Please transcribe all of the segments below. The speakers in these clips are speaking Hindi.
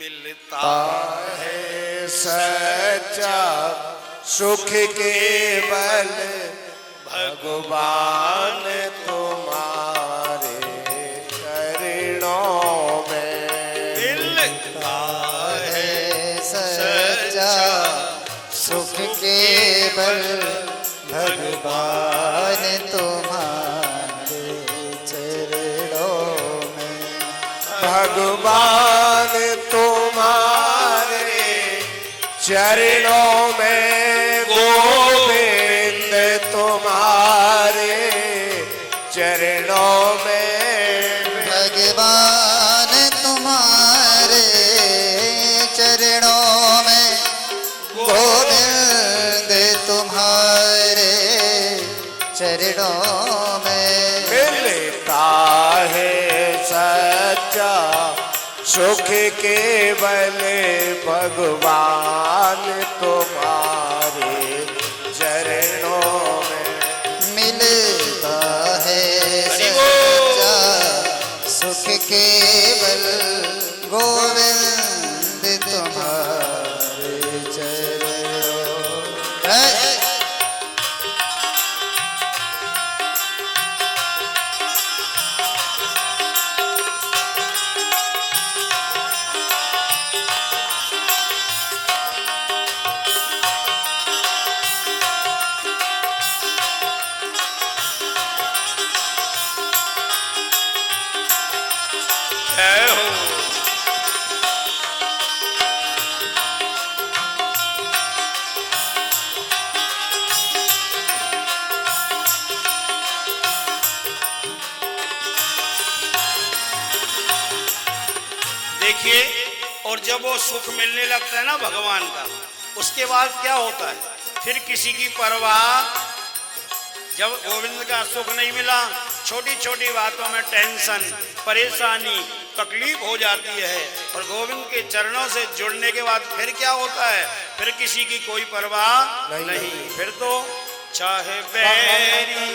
मिलता है सच्चा सुख केवल भगवान तुम्हारे चरणों में। मिलता है सच्चा सुख केवल भगवान तुम्हारे चरणों में। भगवान तुम्हारे चरणों में, गोविंद तुम्हारे चरणों में। भगवान तुम्हारे चरणों में, गोविंद तुम्हारे चरणों में। मिलता है सच्चा सुख केवल भगवान तुम्हारे चरणों में। मिलता है सच्चा सुख केवल गोविंद तुम्हारे चरणों में। देखिए, और जब वो सुख मिलने लगता है ना भगवान का, उसके बाद क्या होता है, फिर किसी की परवाह। जब गोविंद का सुख नहीं मिला, छोटी छोटी बातों में टेंशन, परेशानी, तकलीफ हो जाती है। और गोविंद के चरणों से जुड़ने के बाद फिर क्या होता है, फिर किसी की कोई परवाह नहीं। फिर तो चाहे बैरी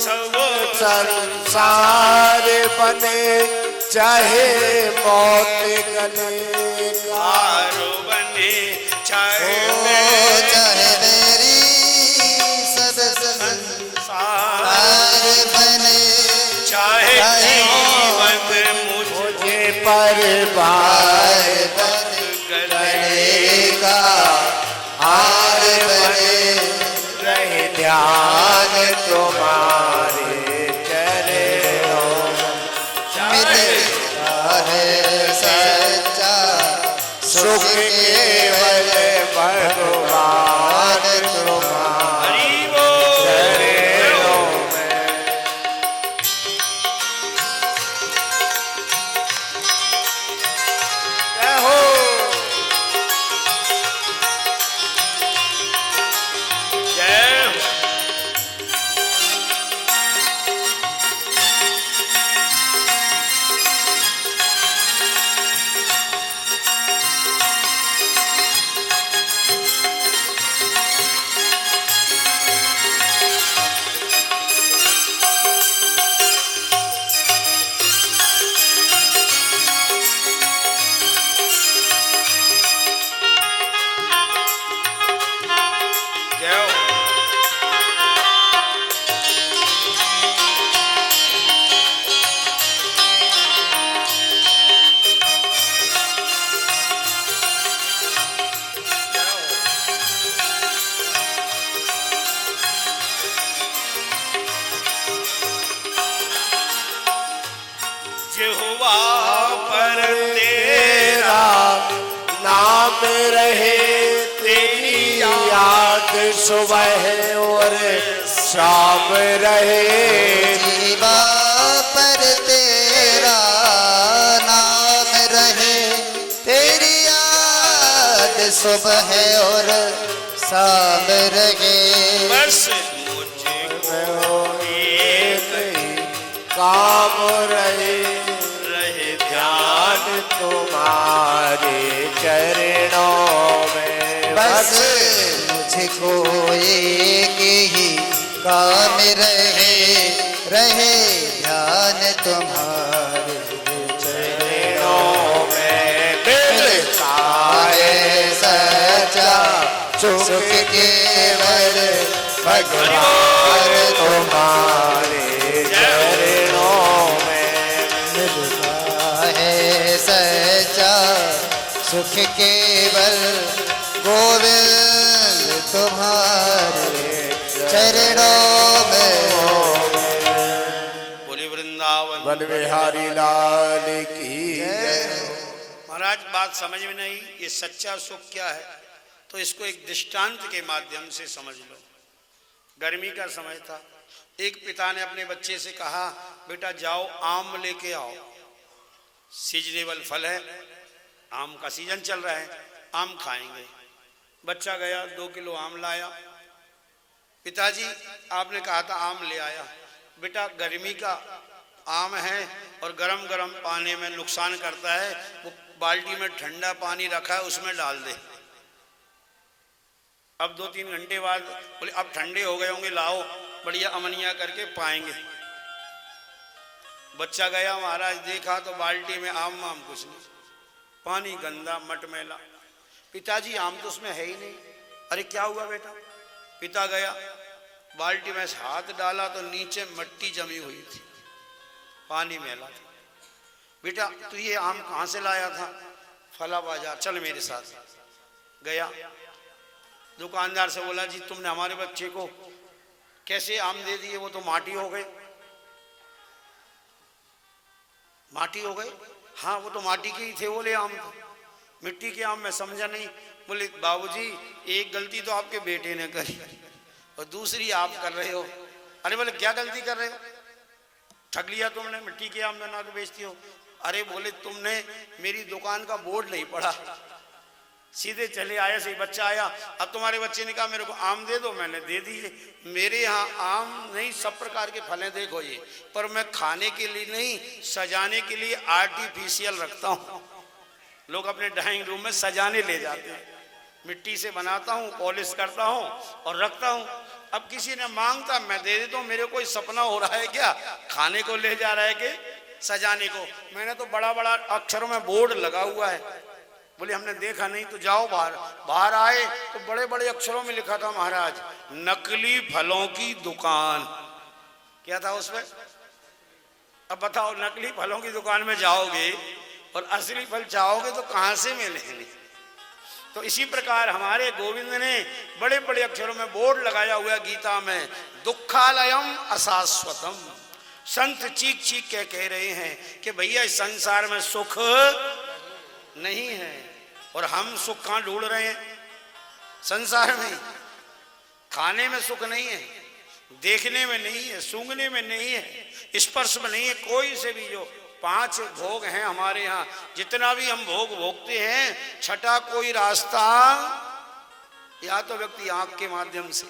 सब संसार बने, चाहे मौत गले कारो बने, चाहे मेरी सब संसार बने, चाहे जीवन मुझे पर बार गले का हार बने। रहे ध्यान तुम्हारे चरणों में। मिलता है सच्चा सुख केवल भगवान तुम्हारे चरणों में। जय हो। जय हो। यहोवा पर तेरा नाम रहे, तेरी याद सुबह और शाम रहे। जीवा पर तेरा नाम रहे, तेरी याद सुबह और शाम रहे। बस मुझको एक ही काम रहे, ध्यान तुम्हारे चरणों में। बस मुझको एक ही काम रहे ध्यान तुम्हारे चरणों में। सुख केवल भगवान तुम्हारे चरणों में मिलता है सच्चा सुख केवल गोविंद तुम्हारे चरणों में। बोले वृंदावन वन बिहारी लाल की जय। महाराज बात समझ में नहीं, ये सच्चा सुख क्या है, तो इसको एक दृष्टांत के माध्यम से समझ लो। गर्मी का समय था, एक पिता ने अपने बच्चे से कहा, बेटा जाओ आम लेके आओ, सीजनेबल फल है, आम का सीजन चल रहा है, आम खाएंगे। बच्चा गया 2 किलो आम लाया। पिताजी आपने कहा था आम ले आया। बेटा गर्मी का आम है और गरम गरम पानी में नुकसान करता है, वो बाल्टी में ठंडा पानी रखा है उसमें डाल दे। अब 2-3 घंटे बाद बोले अब ठंडे हो गए होंगे, लाओ बढ़िया अमनिया करके पाएंगे। बच्चा गया महाराज, देखा तो बाल्टी में आम कुछ नहीं, पानी गंदा मटमैला। पिताजी आम तो उसमें है ही नहीं। अरे क्या हुआ बेटा? पिता गया बाल्टी में हाथ डाला तो नीचे मिट्टी जमी हुई थी, पानी मैला था। बेटा तू ये आम कहाँ से लाया था? फला बाजार, चल मेरे साथ। गया दुकानदार से बोला, जी तुमने हमारे बच्चे को कैसे आम दे दिए, वो तो माटी हो गए। माटी हो गए? हाँ वो तो माटी के ही थे, बोले आम तो मिट्टी के आम। मैं समझा नहीं। बोले बाबूजी एक गलती तो आपके बेटे ने करी और दूसरी आप कर रहे हो। अरे बोले क्या गलती कर रहे हो? ठग लिया तुमने, मिट्टी के आम बना के बेचती हो। अरे बोले तुमने मेरी दुकान का बोर्ड नहीं पढ़ा, सीधे चले आए। सही बच्चा आया, अब तुम्हारे बच्चे ने कहा मेरे को आम दे दो, मैंने दे दिए। मेरे यहाँ आम नहीं, सब प्रकार के फल हैं, देखो ये, पर मैं खाने के लिए नहीं, सजाने के लिए आर्टिफिशियल रखता हूँ। लोग अपने ड्राइंग रूम में सजाने ले जाते हैं, मिट्टी से बनाता हूँ, पॉलिश करता हूँ और रखता हूँ। अब किसी ने मांगता मैं दे देता हूँ। मेरे कोई सपना हो रहा है क्या, खाने को ले जा रहा है कि सजाने को? मैंने तो बड़ा बड़ा अक्षरों में बोर्ड लगा हुआ है। बोले हमने देखा नहीं। तो जाओ बाहर। बाहर आए तो बड़े बड़े अक्षरों में लिखा था महाराज, नकली फलों की दुकान। क्या था उसमें? अब बताओ, नकली फलों की दुकान में जाओगे और असली फल चाहोगे तो कहां से मिलेंगे? तो इसी प्रकार हमारे गोविंद ने बड़े बड़े अक्षरों में बोर्ड लगाया हुआ गीता में, दुखालयम अशाश्वतम। संत चीख चीख के कह रहे हैं कि भैया इस संसार में सुख नहीं है। और हम सुख कहां ढूंढ रहे हैं? संसार में। खाने में सुख नहीं है, देखने में नहीं है, सूंघने में नहीं है, स्पर्श में नहीं है। कोई से भी जो 5 भोग हैं हमारे यहाँ, जितना भी हम भोग भोगते हैं, छठा कोई रास्ता या तो व्यक्ति आंख के माध्यम से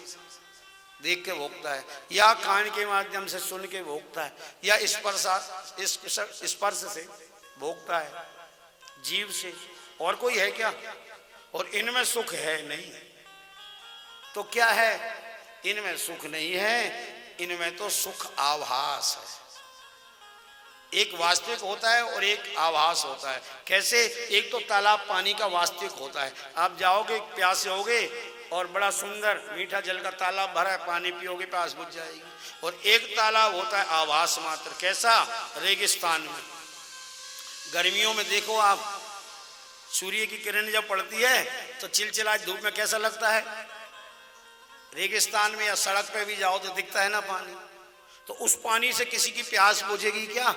देख के भोगता है, या कान के माध्यम से सुन के भोगता है, या स्पर्श से भोगता है, जीव से। और कोई है क्या? और इनमें सुख है नहीं। तो क्या है? इनमें सुख नहीं है, इनमें तो सुख आभास है। एक वास्तविक होता है और एक आभास होता है। कैसे? एक तो तालाब पानी का वास्तविक होता है, आप जाओगे प्यासे होगे और बड़ा सुंदर मीठा जल का तालाब भरा है, पानी पियोगे प्यास बुझ जाएगी। और एक तालाब होता है आभास मात्र। कैसा? रेगिस्तान में। गर्मियों में देखो आप, सूर्य की किरण जब पड़ती है तो चिलचिला धूप में कैसा लगता है? रेगिस्तान में या सड़क पे भी जाओ तो दिखता है ना पानी। तो उस पानी से किसी की प्यास बुझेगी क्या?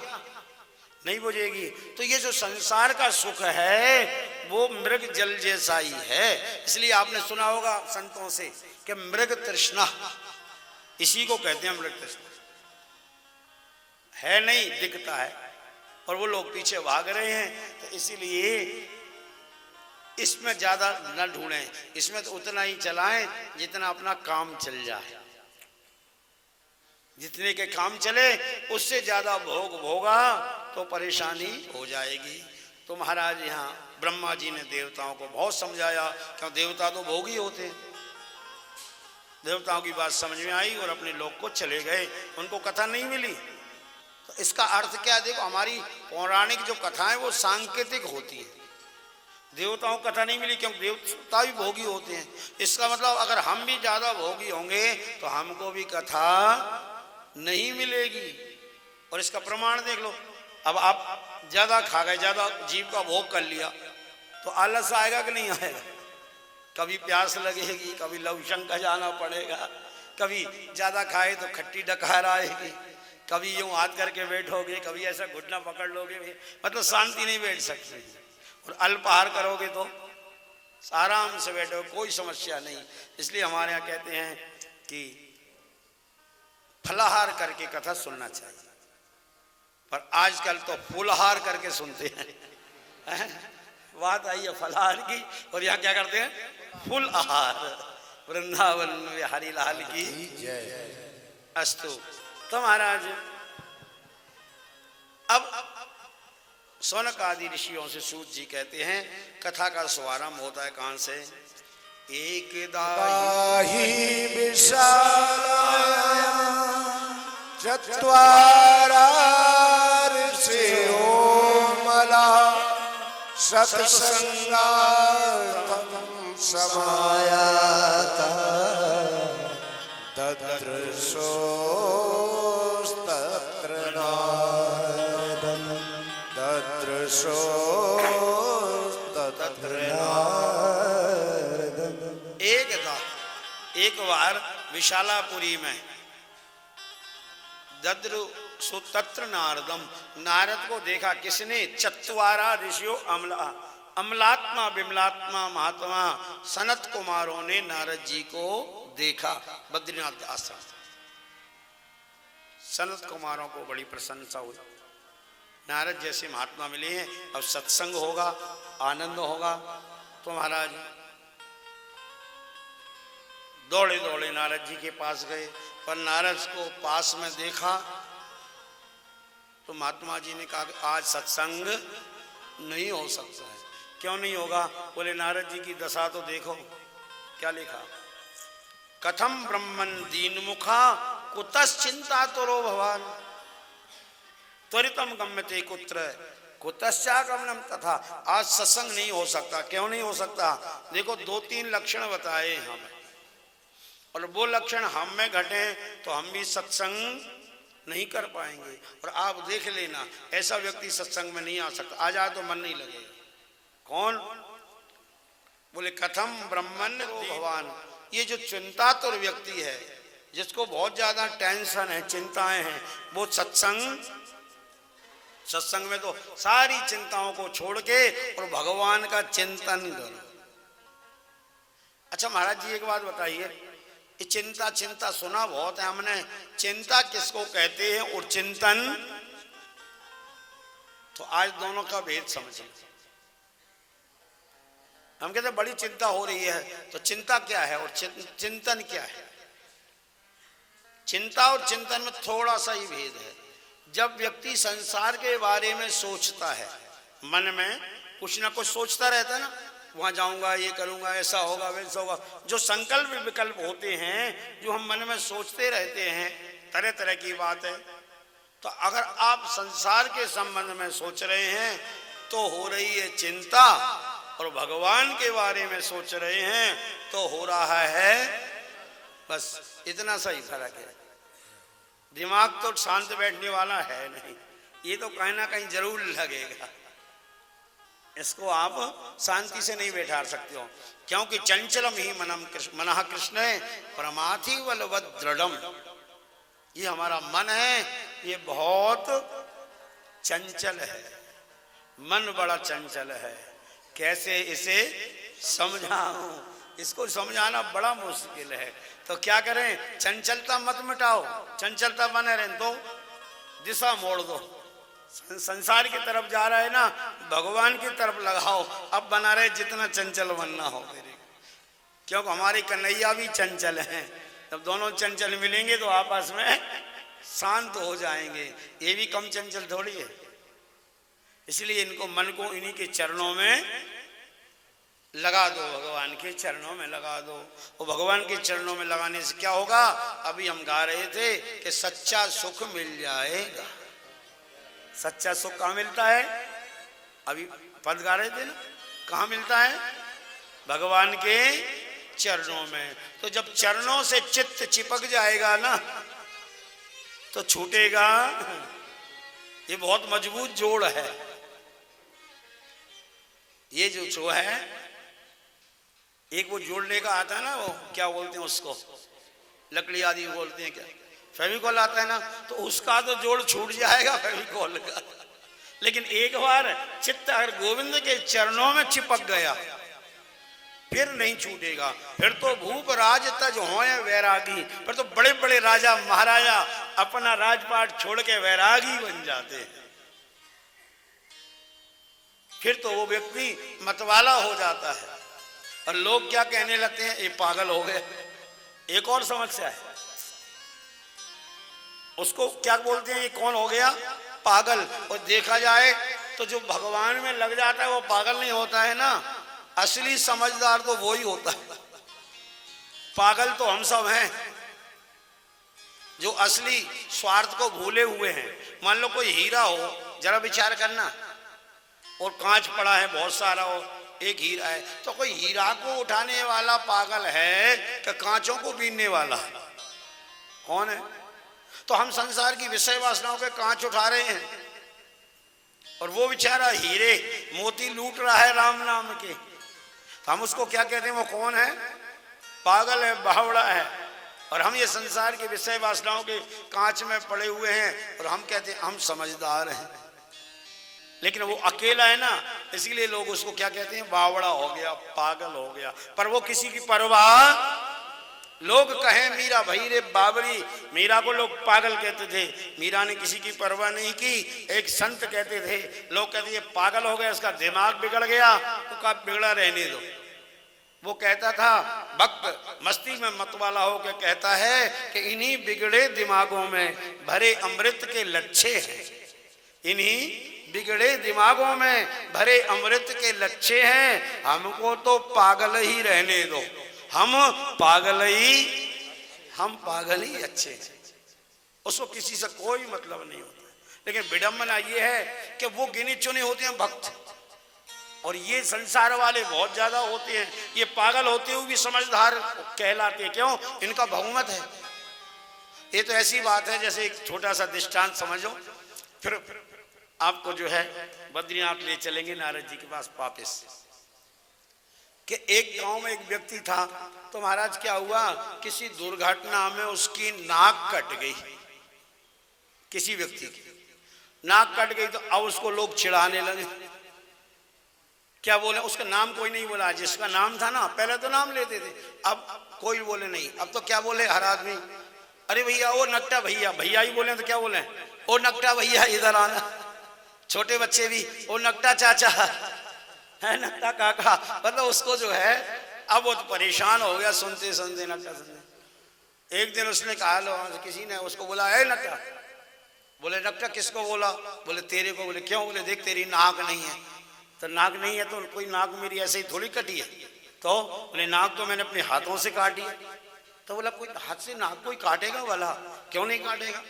नहीं बुझेगी। तो ये जो संसार का सुख है वो मृग जल जैसा ही है। इसलिए आपने सुना होगा संतों से कि मृग तृष्णा, इसी को कहते हैं मृग तृष्णा। है नहीं, दिखता है और वो लोग पीछे भाग रहे हैं। तो इसीलिए इसमें ज्यादा न ढूंढें, इसमें तो उतना ही चलाएं जितना अपना काम चल जाए। जितने के काम चले उससे ज्यादा भोग भोगा तो परेशानी हो जाएगी। तो महाराज यहाँ ब्रह्मा जी ने देवताओं को बहुत समझाया, क्यों देवता तो भोगी होते हैं। देवताओं की बात समझ में आई और अपने लोक को चले गए, उनको कथा नहीं मिली। तो इसका अर्थ क्या? देखो हमारी पौराणिक जो कथाएं वो सांकेतिक होती है। देवताओं को कथा नहीं मिली, क्योंकि देवता भी भोगी होते हैं। इसका मतलब अगर हम भी ज्यादा भोगी होंगे तो हमको भी कथा नहीं मिलेगी। और इसका प्रमाण देख लो, अब आप ज्यादा खा गए, ज्यादा जीव का भोग कर लिया, तो आलस आएगा कि नहीं आएगा? कभी प्यास लगेगी, कभी लवशंका जाना पड़ेगा, कभी ज्यादा खाए तो खट्टी डकार आएगी, कभी यूं हाथ करके बैठोगे, कभी ऐसा घुटना पकड़ लोगे, मतलब शांति नहीं बैठ सकते। और अल्पाहार करोगे तो आराम से बैठो, कोई समस्या नहीं। इसलिए हमारे यहाँ कहते हैं कि फलाहार करके कथा सुनना चाहिए, पर आजकल तो फूलहार करके सुनते हैं। बात आई है फलाहार की, और यहाँ क्या करते हैं? फूल आहार। वृंदावन बिहारी लाल की अस्तु। तो महाराज अब सौनक आदि ऋषियों से सूत जी कहते हैं कथा का शुभारंभ होता है कहां से? एक दाही विशाला चत्वारा ऋषयो मला सत्संगार्थं समायाता ददृशोस्तत्र नारदं ददृशोस्तत्र नारदं। एक बार विशालापुरी में दद्रुसुतत्र नारदम, नारद को देखा। किसने? चत्वारा ऋषियों अमलात्मा विमलात्मा महात्मा सनत कुमारों ने नारद जी को देखा बद्रीनाथ आश्रम। सनत कुमारों को बड़ी प्रशंसा हुई, नारद जैसे महात्मा मिले हैं, अब सत्संग होगा, आनंद होगा। तो महाराज दौड़े दौड़े नारद जी के पास गए, पर नारद को पास में देखा तो महात्मा जी ने कहा कि आज सत्संग नहीं हो सकता है। क्यों नहीं होगा? बोले नारद जी की दशा तो देखो, क्या लिखा? कथम ब्रह्मन दीन मुखा कुतश्चिंता तोरो भवान त्वरितम गम्यते कुत्र कुतश्चागमनम तथा। आज सत्संग नहीं हो सकता। क्यों नहीं हो सकता? देखो 2-3 लक्षण बताए हम, और वो लक्षण हम में घटे तो हम भी सत्संग नहीं कर पाएंगे। और आप देख लेना, ऐसा व्यक्ति सत्संग में नहीं आ सकता। आ जाए तो मन नहीं लगेगा। कौन? बोले कथम ब्रह्मन भगवान। ये जो चिंतातुर व्यक्ति है, जिसको बहुत ज्यादा टेंशन है, चिंताएं हैं, वो सत्संग में तो सारी चिंताओं को छोड़ के और भगवान का चिंतन करो। अच्छा महाराज जी एक बात बताइए, ये चिंता चिंता सुना बहुत है हमने, चिंता किसको कहते हैं और चिंतन? तो आज दोनों का भेद समझें। हम कहते हैं बड़ी चिंता हो रही है, तो चिंता क्या है और चिंतन क्या है? चिंता और चिंतन में थोड़ा सा ही भेद है। जब व्यक्ति संसार के बारे में सोचता है, मन में कुछ ना कुछ सोचता रहता है ना, वहां जाऊंगा, ये करूंगा, ऐसा होगा, वैसा होगा, जो संकल्प विकल्प होते हैं, जो हम मन में सोचते रहते हैं, तरह तरह की बात है। तो अगर आप संसार के संबंध में सोच रहे हैं तो हो रही है चिंता, और भगवान के बारे में सोच रहे हैं तो हो रहा है, बस इतना सा ही फर्क है। दिमाग तो शांत बैठने वाला है नहीं, ये तो कहीं ना कहीं जरूर लगेगा। इसको आप शांति से नहीं बैठा सकते हो, क्योंकि चंचलम ही मनः कृष्ण परमाथि बलवद दृढ़म। ये हमारा मन है, ये बहुत चंचल है, मन बड़ा चंचल है। कैसे इसे समझाऊं? इसको समझाना बड़ा मुश्किल है। तो क्या करें? चंचलता मत मिटाओ, चंचलता बने रहे तो दिशा मोड़ दो। संसार की तरफ जा रहा है ना, भगवान की तरफ लगाओ। अब बना रहे जितना चंचल बनना हो तेरे, क्योंकि हमारे कन्हैया भी चंचल हैं। जब दोनों चंचल मिलेंगे तो आपस में शांत हो जाएंगे। ये भी कम चंचल थोड़ी है। इसलिए इनको मन को इन्हीं के चरणों में लगा दो, भगवान के चरणों में लगा दो। और भगवान के चरणों में लगाने से क्या होगा? अभी हम गा रहे थे कि सच्चा सुख मिल जाएगा। सच्चा सुख कहाँ मिलता है? अभी पद गा रहे थे ना, कहाँ मिलता है? भगवान के चरणों में। तो जब चरणों से चित्त चिपक जाएगा ना तो छूटेगा। ये बहुत मजबूत जोड़ है। ये जो है, एक वो जोड़ने का आता है ना, वो क्या बोलते हैं उसको, लकड़ी आदि बोलते हैं, क्या फेविकॉल आता है ना, तो उसका तो जोड़ छूट जाएगा फेविकॉल का। लेकिन एक बार चित्त अगर गोविंद के चरणों में चिपक गया फिर नहीं छूटेगा। फिर तो भूप राज तज होए वैरागी। फिर तो बड़े बड़े राजा महाराजा अपना राजपाट छोड़ के वैरागी बन जाते हैं। फिर तो वो व्यक्ति मतवाला हो जाता है और लोग क्या कहने लगते हैं, ये पागल हो गए। एक और समस्या है, उसको क्या बोलते हैं, ये कौन हो गया, पागल। और देखा जाए तो जो भगवान में लग जाता है वो पागल नहीं होता है ना, असली समझदार तो वो ही होता है। पागल तो हम सब हैं जो असली स्वार्थ को भूले हुए हैं। मान लो कोई हीरा हो, जरा विचार करना, और कांच पड़ा है बहुत सारा हो, एक हीरा है, तो कोई हीरा को उठाने वाला पागल है कि कांचों को बीनने वाला है? कौन है? तो हम संसार की विषय वासनाओं के कांच उठा रहे हैं और वो बेचारा हीरे मोती लूट रहा है राम नाम के। तो हम उसको क्या कहते हैं, वो कौन है? पागल है, बावड़ा है। और हम ये संसार के विषय वासनाओं के कांच में पड़े हुए हैं और हम कहते हैं हम समझदार हैं। लेकिन वो अकेला है ना, इसीलिए लोग उसको क्या कहते हैं, बावड़ा हो गया, पागल हो गया। पर वो किसी की परवाह, लोग कहें मीरा भाई रे बाबरी, मीरा को लोग पागल कहते थे, मीरा ने किसी की परवाह नहीं की। एक संत कहते थे, लोग कहते ये पागल हो गया, इसका दिमाग बिगड़ गया, तो कहा बिगड़ा रहने दो। वो कहता था, भक्त मस्ती में मतवाला हो के कहता है कि इन्हीं बिगड़े दिमागों में भरे अमृत के लच्छे हैं, इन्हीं बिगड़े दिमागों में भरे अमृत के लच्छे हैं, हमको तो पागल ही रहने दो, हम पागल ही अच्छे हैं। उसको किसी से कोई मतलब नहीं होता। लेकिन विडंबना ये है कि वो गिने चुने होते हैं भक्त, और ये संसार वाले बहुत ज्यादा होते हैं। ये पागल होते हुए भी समझदार कहलाते हैं। क्यों? इनका बहुमत है। ये तो ऐसी बात है, जैसे एक छोटा सा दृष्टांत समझो, फिर आपको जो है बद्रीनाथ ले चलेंगे नारद जी के पास वापिस। कि एक गांव में एक व्यक्ति था, तो महाराज क्या हुआ, किसी दुर्घटना में उसकी नाक कट गई, किसी व्यक्ति की नाक कट गई। तो अब उसको लोग चिढ़ाने लगे। क्या बोले, उसका नाम कोई नहीं बोला। जिसका नाम था ना, पहले तो नाम लेते थे, अब कोई बोले नहीं। अब तो क्या बोले हर आदमी, अरे भैया ओ नकटा भैया, भैया ही बोले तो क्या बोले, ओ नकटा भैया इधर आना। छोटे बच्चे भी ओ नकटा चाचा है, नकटा काका। मतलब उसको जो है, अब वो तो परेशान हो गया सुनते सुनते, नकटा सुनते। एक दिन उसने कहा, लो किसी ने उसको बोला, है नकटा। बोले नकटा किसको बोला? बोले तेरे को। बोले क्यों? बोले देख तेरी नाक नहीं है। तो नाक नहीं है तो कोई नाक मेरी ऐसे ही थोड़ी कटी है। तो बोले नाक तो मैंने अपने हाथों से काटी है। तो बोला कोई हाथ से नाक कोई काटेगा वाला? क्यों नहीं काटेगा?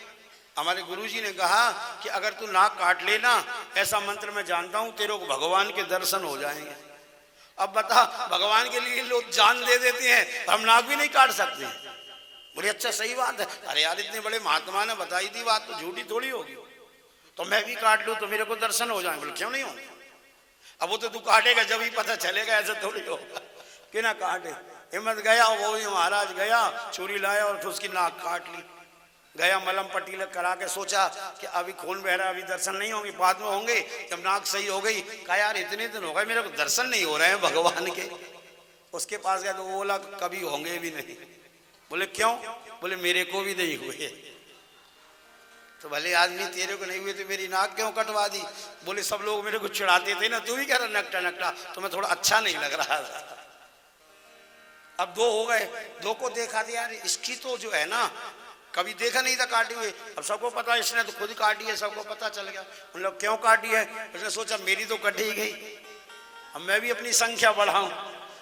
हमारे गुरुजी ने कहा कि अगर तू नाक काट लेना, ऐसा मंत्र मैं जानता हूं, तेरे को भगवान के दर्शन हो जाएंगे। अब बता, भगवान के लिए लोग जान दे देते हैं, हम नाक भी नहीं काट सकते। बोले अच्छा सही बात है। अरे यार इतने बड़े महात्मा ने बताई थी बात, तो झूठी थोड़ी होगी। तो मैं भी काट लूं तो मेरे को दर्शन हो जाए। बोले क्यों नहीं होंगे? अब वो तो तू काटेगा जब ही पता चलेगा, ऐसा थोड़ी होगा कि ना काटे। हिम्मत गया, वो भी महाराज गया, छुरी लाया और उसकी नाक काट ली। गया मलम पट्टी करा के, सोचा कि अभी खून बह रहा, अभी दर्शन नहीं होंगे, बाद में होंगे। जब नाक सही हो गई, कहा यार इतने दिन हो गए मेरे को दर्शन नहीं हो रहे हैं भगवान के। उसके पास गया तो वो बोला कभी होंगे भी नहीं। बोले क्यों? बोले मेरे को भी नहीं हुए। तो भले आदमी तेरे को नहीं हुए तो मेरी नाक क्यों कटवा दी? बोले सब लोग मेरे को चिढ़ाते थे ना, तू भी कह रहा नकटा नकटा, तो मैं थोड़ा अच्छा नहीं लग रहा था। अब दो हो गए, दो को देखा दिया, यार इसकी तो जो है ना, कभी देखा नहीं था काटी हुई, अब सबको पता, इसने तो खुद काटी है, सबको पता चल गया। उन लोग क्यों काटी है? उसने सोचा मेरी तो कट ही गई, अब मैं भी अपनी संख्या बढ़ाऊं।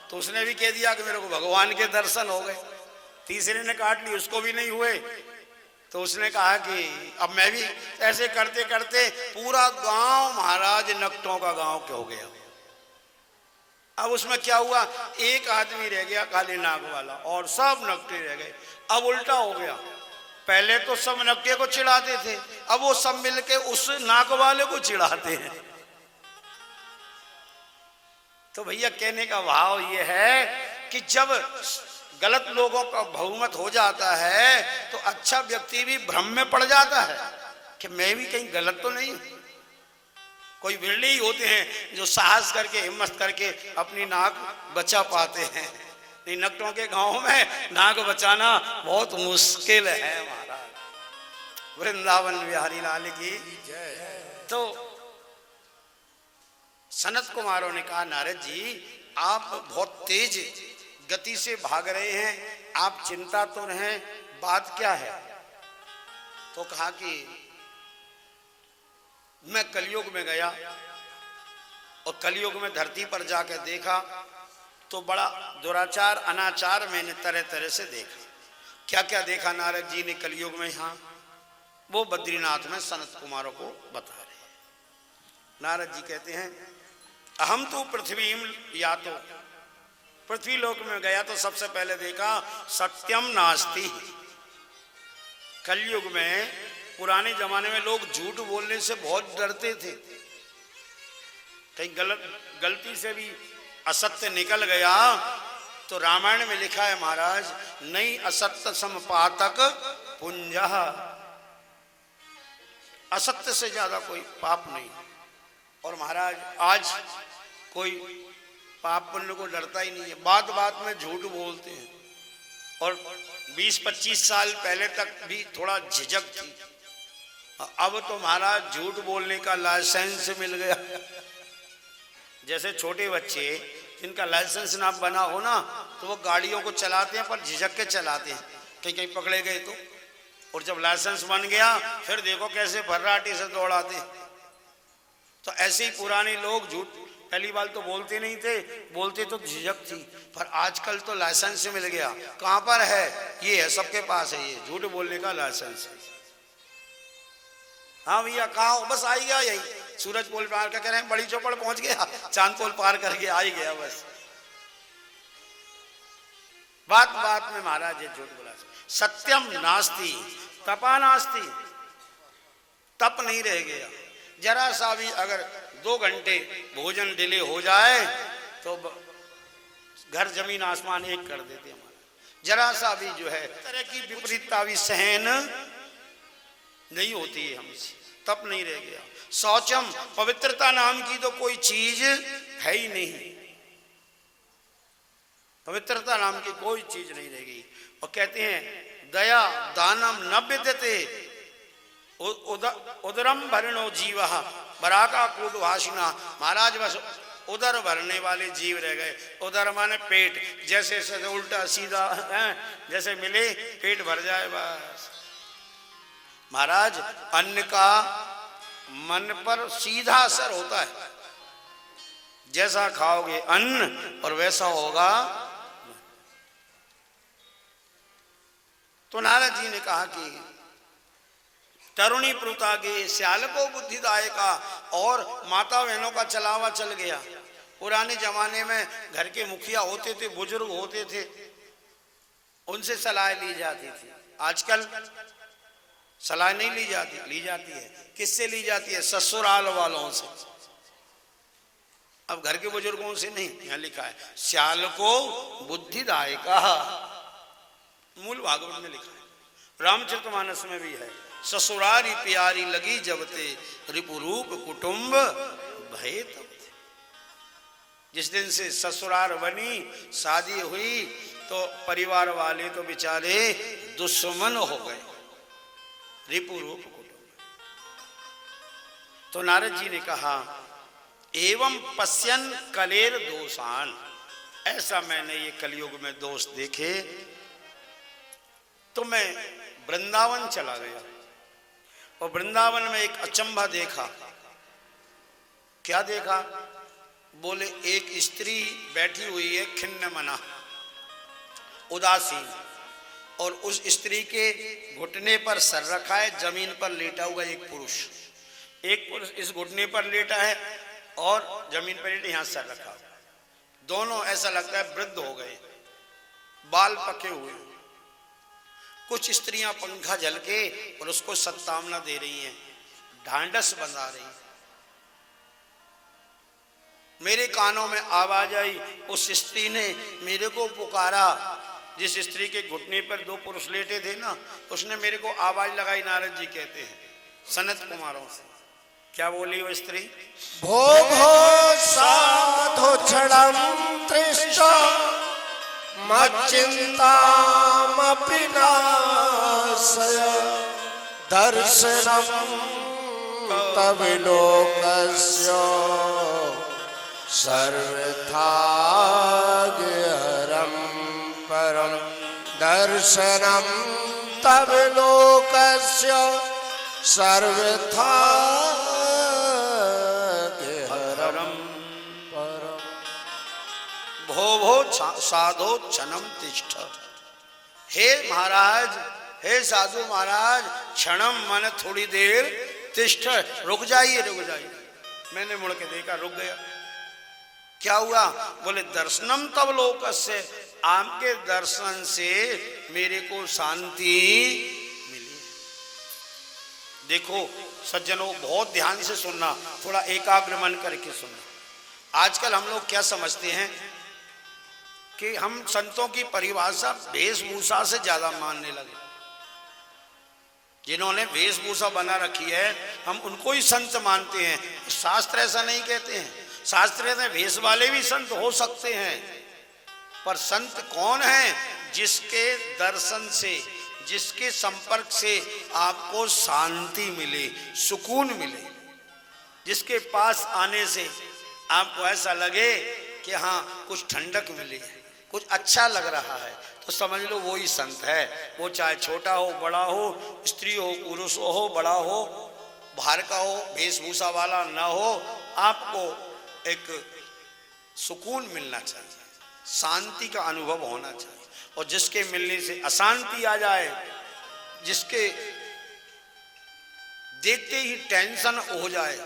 तो उसने भी कह दिया कि मेरे को भगवान के दर्शन हो गए। तीसरे ने काट ली, उसको भी नहीं हुए। तो उसने कहा कि अब मैं भी ऐसे करते करते पूरा गांव महाराज नकटों का गांव हो गया। अब उसमें क्या हुआ, एक आदमी रह गया काले नाग वाला और सब नकटे रह गए। अब उल्टा हो गया, पहले तो सब नकटे को चिढ़ाते थे, अब वो सब मिलके उस नाग वाले को चिढ़ाते हैं। तो भैया कहने का भाव ये है कि जब गलत लोगों का बहुमत हो जाता है तो अच्छा व्यक्ति भी भ्रम में पड़ जाता है कि मैं भी कहीं गलत तो नहीं हूं। कोई बिरले ही होते हैं जो साहस करके हिम्मत करके अपनी नाक बचा पाते हैं। नहीं, नकटों के गांव में नाक बचाना बहुत मुश्किल है महाराज। वृंदावन बिहारी लाल की जय। तो सनत कुमारों ने कहा, नारद जी आप बहुत तेज गति से भाग रहे हैं, आप चिंता तो रहें, बात क्या है? तो कहा कि मैं कलयुग में गया और कलयुग में धरती पर जाकर देखा तो बड़ा दुराचार अनाचार मैंने तरह तरह से देखा। क्या क्या देखा नारद जी ने कलयुग में? यहाँ वो बद्रीनाथ में सनत कुमारों को बता रहे हैं। नारद जी कहते हैं, अहम तो पृथ्वी या तो पृथ्वी लोक में गया तो सबसे पहले देखा सत्यम नास्ति। कलयुग में पुराने जमाने में लोग झूठ बोलने से बहुत डरते थे, कहीं गलती से भी असत्य निकल गया तो रामायण में लिखा है महाराज, नहीं असत्य समपातक पुंजः, असत्य से ज्यादा कोई पाप नहीं। और महाराज आज कोई पाप पुण्य को डरता ही नहीं है, बात बात में झूठ बोलते हैं। और 20-25 साल पहले तक भी थोड़ा झिझक थी, अब तो महाराज झूठ बोलने का लाइसेंस मिल गया। जैसे छोटे बच्चे जिनका लाइसेंस ना बना हो ना तो वो गाड़ियों को चलाते हैं पर झिझक के चलाते हैं, कहीं कहीं पकड़े गए तो। और जब लाइसेंस बन गया फिर देखो कैसे भर्राटे से दौड़ाते हैं। तो ऐसे ही पुराने लोग झूठ पहली बार तो बोलते नहीं थे, बोलते तो झिझक थी, पर आजकल तो लाइसेंस मिल गया। कहां पर है? ये है, सबके पास है, ये झूठ बोलने का लाइसेंस है। हाँ भैया कहा हो? बस आ ही गया, यही सूरज पोल पार का कह रहे हैं, बड़ी चौपड़ पहुंच गया, चांद पोल पार करके आ ही गया बस। बात बात में महाराज ये झूठ बोला। सत्यम नास्ति तपा नास्ति, तप नहीं रह गया। जरा सा भी अगर 2 घंटे भोजन डिले हो जाए तो घर जमीन आसमान एक कर देते हमारा। जरा सा भी जो है तरह की विपरीतता भी सहन नहीं होती है हमसे, तप नहीं रह गया। शौचम, पवित्रता नाम की तो कोई चीज है ही नहीं, पवित्रता नाम की कोई चीज नहीं रह गई। और कहते हैं दया दानम न विद्यते उदरम भरणो जीव बराका कूटवासिना। महाराज बस उदर भरने वाले जीव रह गए। उदर माने पेट, जैसे उल्टा सीधा जैसे मिले पेट भर जाए बस। महाराज अन्न का मन पर सीधा असर होता है, जैसा खाओगे अन्न और वैसा होगा। तो नारद जी ने कहा कि तरुणी प्रुतागे श्याल को बुद्धिदायका, और माता बहनों का चलावा चल गया। पुराने जमाने में घर के मुखिया होते थे, बुजुर्ग होते थे, उनसे सलाह ली जाती थी। आजकल सलाह नहीं ली जाती है। किससे ली जाती है? ससुराल वालों से। अब घर के बुजुर्गों से नहीं। यहां लिखा है श्याल को बुद्धिदायका, मूल भागवत में लिखा है, रामचरितमानस में भी है। ससुरारी प्यारी लगी जबते रिपुरूप कुटुंब भय तब। जिस दिन से ससुराल बनी, शादी हुई, तो परिवार वाले तो बेचारे दुश्मन हो गए, रिपुरूप कुटुंब। तो नारद जी ने कहा एवं पश्यन कलेर दोषान, ऐसा मैंने ये कलयुग में दोष देखे तो मैं वृंदावन चला गया। और वृंदावन में एक अचंभा देखा। क्या देखा? बोले एक स्त्री बैठी हुई है खिन्न मना, उदासीन, और उस स्त्री के घुटने पर सर रखा है, जमीन पर लेटा हुआ एक पुरुष। एक पुरुष इस घुटने पर लेटा है और जमीन पर लेटे, यहां सर रखा। दोनों ऐसा लगता है वृद्ध हो गए, बाल पके हुए। कुछ स्त्रियां पंखा झल के और उसको सत्तावना दे रही हैं, ढांढस बंधा रही हैं। मेरे कानों में आवाज आई, उस स्त्री ने मेरे को पुकारा, जिस स्त्री के घुटने पर दो पुरुष लेटे थे ना, उसने मेरे को आवाज लगाई। नारद जी कहते हैं सनत कुमारों से, क्या बोली वो स्त्री? भो भो साधु क्षणम तृष्ट मच्चिंतामपि नाशय दर्शनम तव लोकस्य सर्वथा हरम परम दर्शनम तव लोकस्य सर्वथा हरम परम। भो भो साधो क्षणम तिष्ठ। हे महाराज, हे साधु महाराज, क्षणम मन थोड़ी देर, तिष्ठ रुक जाइए, रुक जाइए। मैंने मुड़ के देखा, रुक गया। क्या हुआ? बोले दर्शनम तब लोकस्य, आपके दर्शन से मेरे को शांति मिली। देखो सज्जनों, बहुत ध्यान से सुनना, थोड़ा एकाग्र मन करके सुनना। आजकल हम लोग क्या समझते हैं कि हम संतों की परिभाषा वेशभूषा से ज्यादा मानने लगे। जिन्होंने वेशभूषा बना रखी है हम उनको ही संत मानते हैं। शास्त्र ऐसा नहीं कहते हैं। शास्त्र में वेश वाले भी संत हो सकते हैं, पर संत कौन है? जिसके दर्शन से, जिसके संपर्क से आपको शांति मिले, सुकून मिले, जिसके पास आने से आपको ऐसा लगे कि हाँ कुछ ठंडक मिली है, कुछ अच्छा लग रहा है, तो समझ लो वो ही संत है। वो चाहे छोटा हो, बड़ा हो, स्त्री हो, पुरुष हो, बड़ा हो, बाहर का हो, वेशभूषा वाला ना हो, आपको एक सुकून मिलना चाहिए, शांति का अनुभव होना चाहिए। और जिसके मिलने से अशांति आ जाए, जिसके देखते ही टेंशन हो जाए।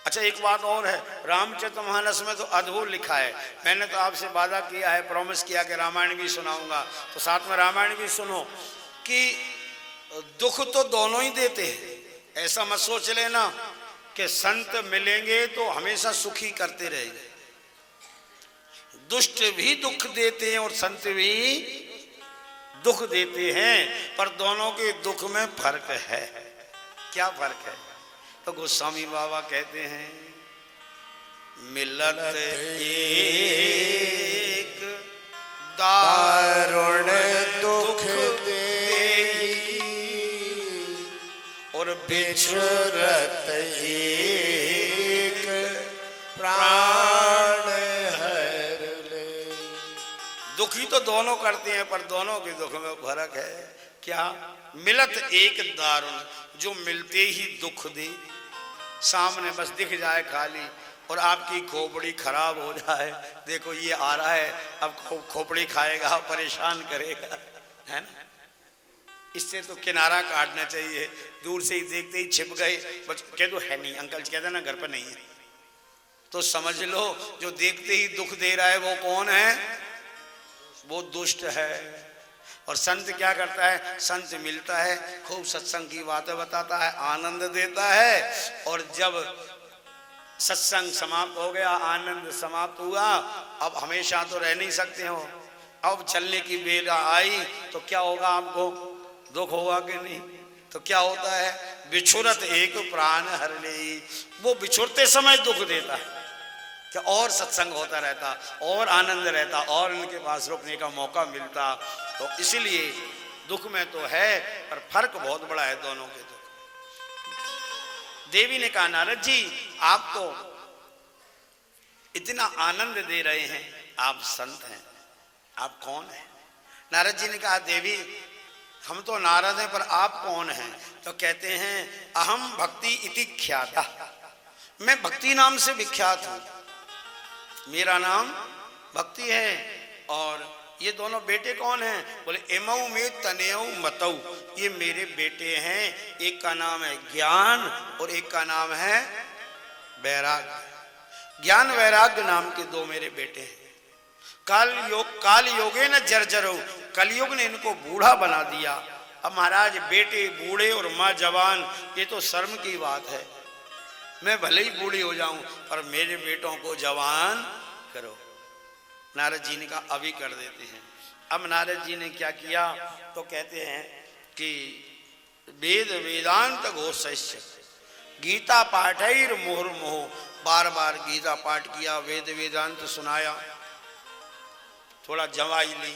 अच्छा एक बात और है, रामचरितमानस में तो अद्भुत लिखा है। मैंने तो आपसे वादा किया है, प्रॉमिस किया कि रामायण भी सुनाऊंगा, तो साथ में रामायण भी सुनो। कि दुख तो दोनों ही देते हैं। ऐसा मत सोच लेना कि संत मिलेंगे तो हमेशा सुखी करते रहेंगे। दुष्ट भी दुख देते हैं और संत भी दुख देते हैं, पर दोनों के दुख में फर्क है। क्या फर्क है? तो गोस्वामी बाबा कहते हैं, मिलत एक दारुण दुख देही और बिछुरत एक प्राण हर ले। दुखी तो दोनों करते हैं, पर दोनों के दुख में फर्क है। क्या? मिलत एक दारुण, जो मिलते ही दुख दे, सामने बस दिख जाए खाली और आपकी खोपड़ी खराब हो जाए, देखो ये आ रहा है, अब खोपड़ी खाएगा, परेशान करेगा, है ना। इससे तो किनारा काटना चाहिए। दूर से ही देखते ही छिप गए, बस कह दो है नहीं, अंकल कहते ना घर पर नहीं है, तो समझ लो जो देखते ही दुख दे रहा है वो कौन है? वो दुष्ट है। और संत क्या करता है? संत मिलता है, खूब सत्संग की बातें बताता है, आनंद देता है, और जब सत्संग समाप्त हो गया, आनंद समाप्त हुआ, अब हमेशा तो रह नहीं सकते हो, अब चलने की बेला आई, तो क्या होगा? आपको दुख होगा कि नहीं? तो क्या होता है? बिछुरत एक प्राण हर ले। वो बिछुरते समय दुख देता है कि और सत्संग होता रहता, और आनंद रहता, और इनके पास रुकने का मौका मिलता। तो इसलिए दुख में तो है, पर फर्क बहुत बड़ा है दोनों के दुख। देवी ने कहा, नारद जी आप तो इतना आनंद दे रहे हैं, आप संत हैं, आप कौन हैं? नारद जी ने कहा, देवी हम तो नारद हैं, पर आप कौन हैं? तो कहते हैं, अहम भक्ति इति ख्याता, मैं भक्ति नाम से विख्यात हूं, मेरा नाम भक्ति है। और ये दोनों बेटे कौन हैं? बोले एमऊ में तनेऊ मतऊ, ये मेरे बेटे हैं। एक का नाम है ज्ञान और एक का नाम है वैराग्य। ज्ञान वैराग्य नाम के दो मेरे बेटे हैं। काल योगे न जर्जरो, कलयुग ने इनको बूढ़ा बना दिया। अब महाराज बेटे बूढ़े और माँ जवान, ये तो शर्म की बात है। मैं भले ही बूढ़ी हो जाऊं पर मेरे बेटों को जवान करो। नारद जी ने कहा अभी कर देते हैं। अब नारद जी ने क्या किया, तो कहते हैं कि वेद वेदांत घोषस्य गीता पाठैर मुहुर्मुहु, बार बार गीता पाठ किया, वेद वेदांत सुनाया, थोड़ा जवाई ली,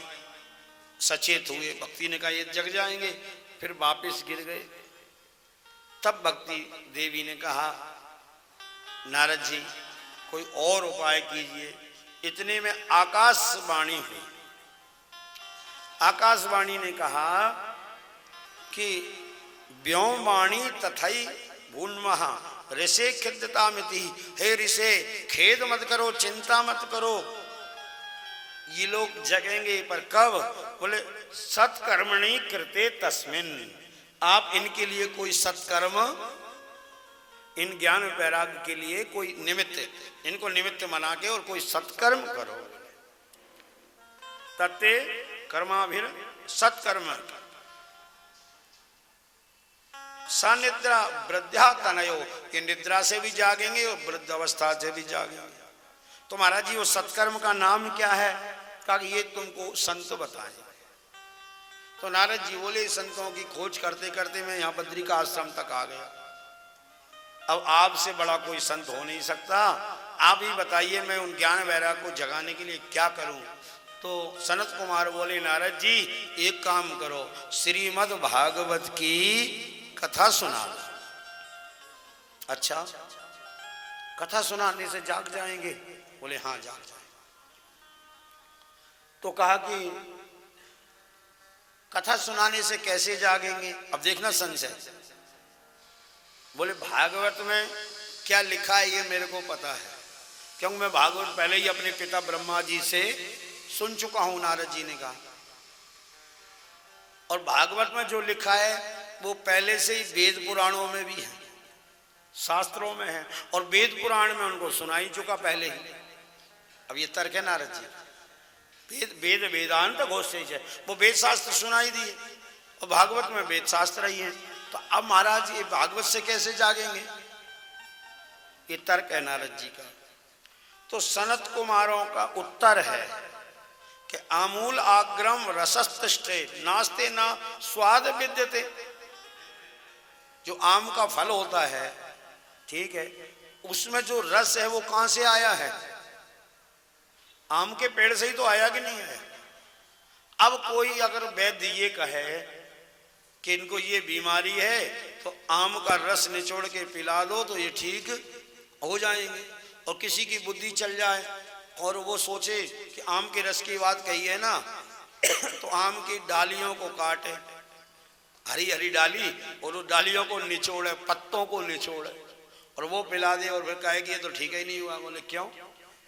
सचेत हुए। भक्ति ने कहा ये जग जाएंगे, फिर वापिस गिर गए। तब भक्ति देवी ने कहा नारद जी कोई और उपाय कीजिए। इतने में आकाशवाणी हुई। आकाशवाणी ने कहा कि व्योमवाणी तथई भून्महा ऋषे खिद्यता मिति, हे ऋषे खेद मत करो, चिंता मत करो, ये लोग जगेंगे। पर कब? बोले सत्कर्मणि कृते तस्मिन्, आप इनके लिए कोई सत्कर्म, इन ज्ञान वैराग्य के लिए कोई निमित्त, इनको निमित्त बना के और कोई सत्कर्म करो। तत्ते कर्माभिर सत्कर्म सनिद्रा वृद्धा तनयो, ये निद्रा से भी जागेंगे और वृद्ध अवस्था से भी जागेंगे। तो महाराज जी वो सत्कर्म का नाम क्या है? कहा कि ये तुमको संत बताएं। तो नारद जी बोले संतों की खोज करते करते मैं यहाँ बद्री का आश्रम तक आ गया। अब आपसे बड़ा कोई संत हो नहीं सकता, आप ही बताइए मैं उन ज्ञान वैराग्य को जगाने के लिए क्या करूं। तो सनत कुमार बोले नारद जी एक काम करो, श्रीमद् भागवत की कथा सुना दो। अच्छा, कथा सुनाने से जाग जाएंगे? बोले हाँ जाग जाएंगे। तो कहा कि कथा सुनाने से कैसे जागेंगे? अब देखना संशय। बोले भागवत में क्या लिखा है ये मेरे को पता है, क्योंकि मैं भागवत पहले ही अपने पिता ब्रह्मा जी से सुन चुका हूं। नारद जी ने कहा और भागवत में जो लिखा है वो पहले से ही वेद पुराणों में भी है, शास्त्रों में है, और वेद पुराण में उनको सुनाई चुका पहले ही। अब ये तर्क है नारद जी, वेद वेदांत घोषित है, वो वेद शास्त्र सुनाई दिए और भागवत में वेद शास्त्र ही है। तो अब महाराज ये भागवत से कैसे जागेंगे? ये तर्क है नारद जी का। तो सनत कुमारों का उत्तर है कि आमूल आग्रम रसस्तिष्ठे नास्ते ना स्वाद विद्यते। जो आम का फल होता है, ठीक है, उसमें जो रस है वो कहां से आया है? आम के पेड़ से ही तो आया कि नहीं है? अब कोई अगर वैद्य ये कहे कि इनको ये बीमारी है तो आम का रस निचोड़ के पिला दो तो ये ठीक हो जाएंगे, और किसी की बुद्धि चल जाए और वो सोचे कि आम के रस की बात कही है ना तो आम की डालियों को काटे, हरी हरी डाली, और उस डालियों को निचोड़े, पत्तों को निचोड़े और वो पिला दे और फिर कहे कि ये तो ठीक ही नहीं हुआ। बोले क्यों?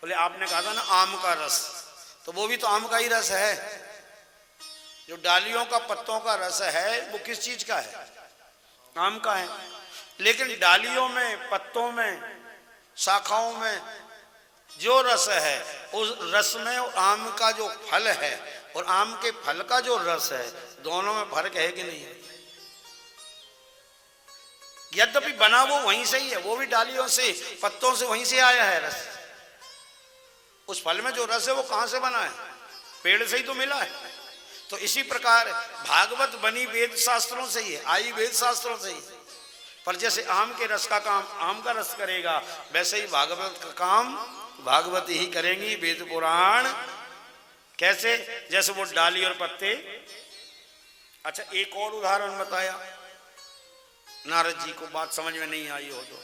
बोले आपने कहा था ना आम का रस, तो वो भी तो आम का ही रस है। जो डालियों का, पत्तों का रस है वो किस चीज का है? आम का है। लेकिन डालियों में, पत्तों में, शाखाओं में जो रस है, उस रस में आम का जो फल है और आम के फल का जो रस है, दोनों में फर्क है कि नहीं है? यद्यपि बना वो वहीं से ही है, वो भी डालियों से, पत्तों से, वहीं से आया है रस। उस फल में जो रस है वो कहां से बना है? पेड़ से ही तो मिला है। तो इसी प्रकार भागवत बनी वेद शास्त्रों से ही है, आई वेद शास्त्रों से ही। पर जैसे आम के रस का काम आम का रस करेगा, वैसे ही भागवत का काम भागवत ही करेंगी, वेद पुराण। कैसे? जैसे वो डाली और पत्ते। अच्छा, एक और उदाहरण बताया नारद जी को, बात समझ में नहीं आई हो तो।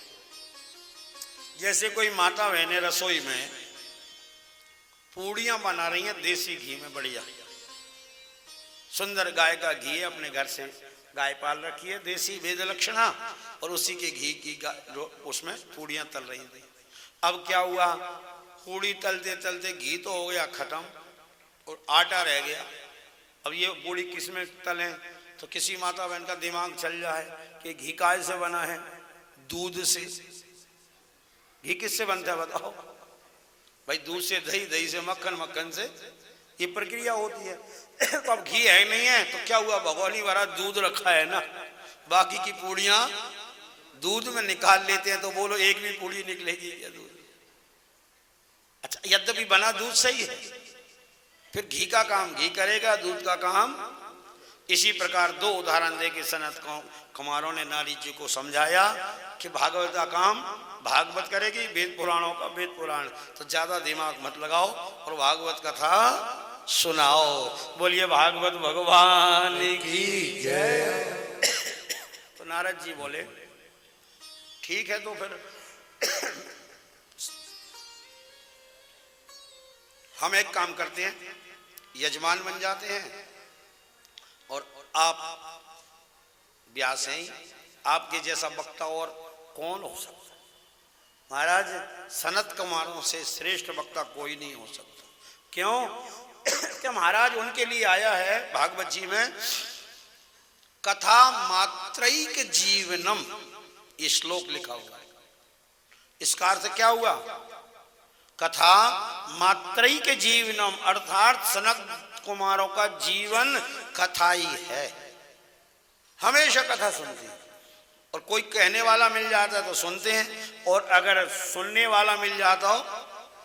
जैसे कोई माता बहने रसोई में पूड़ियां बना रही हैं देसी घी में, बढ़िया सुंदर गाय का घी है, अपने घर से गाय पाल रखी है, देसी वेद लक्षणा, और उसी के घी की उसमें पूड़ियां तल रही थी। अब क्या हुआ? पूड़ी तलते तलते घी तो हो गया खत्म और आटा रह गया। अब ये पूड़ी किस में तलें? तो किसी माता बहन का दिमाग चल जाए कि घी काय से बना है? दूध से। घी किससे बनता है बताओ? भाई दूध से दही, दही से मक्खन, मक्खन से ये प्रक्रिया होती है। तो अब घी है नहीं है तो क्या हुआ, भगोनी भरा दूध रखा है ना, बाकी की पूड़ियां दूध में निकाल लेते हैं, तो बोलो एक भी पूड़ी निकलेगी क्या दूध? अच्छा, यद्यपि बना दूध सही है, फिर घी का काम घी करेगा, दूध का काम। इसी प्रकार दो उदाहरण दे के सनत कुमारों ने नारी जी को समझाया कि भागवत का काम भागवत करेगी, वेद पुराणों का वेद पुराण। तो ज्यादा दिमाग मत लगाओ और भागवत कथा सुनाओ। बोलिए भागवत भगवान की जय। तो नारद जी बोले ठीक है, तो फिर हम एक काम करते हैं, यजमान बन जाते हैं और आप व्यास हैं, आपके जैसा वक्ता और कौन हो सकता? महाराज सनत कुमारों से श्रेष्ठ वक्ता कोई नहीं हो सकता। क्यों? कि महाराज उनके लिए आया है भागवत जी में कथा मात्रैक जीवनम, ये श्लोक लिखा हुआ है। इसका अर्थ क्या हुआ? कथा मात्रैक जीवनम, अर्थात सनत कुमारों का जीवन कथा ही है। हमेशा कथा सुनते हैं, और कोई कहने वाला मिल जाता है तो सुनते हैं, और अगर सुनने वाला मिल जाता हो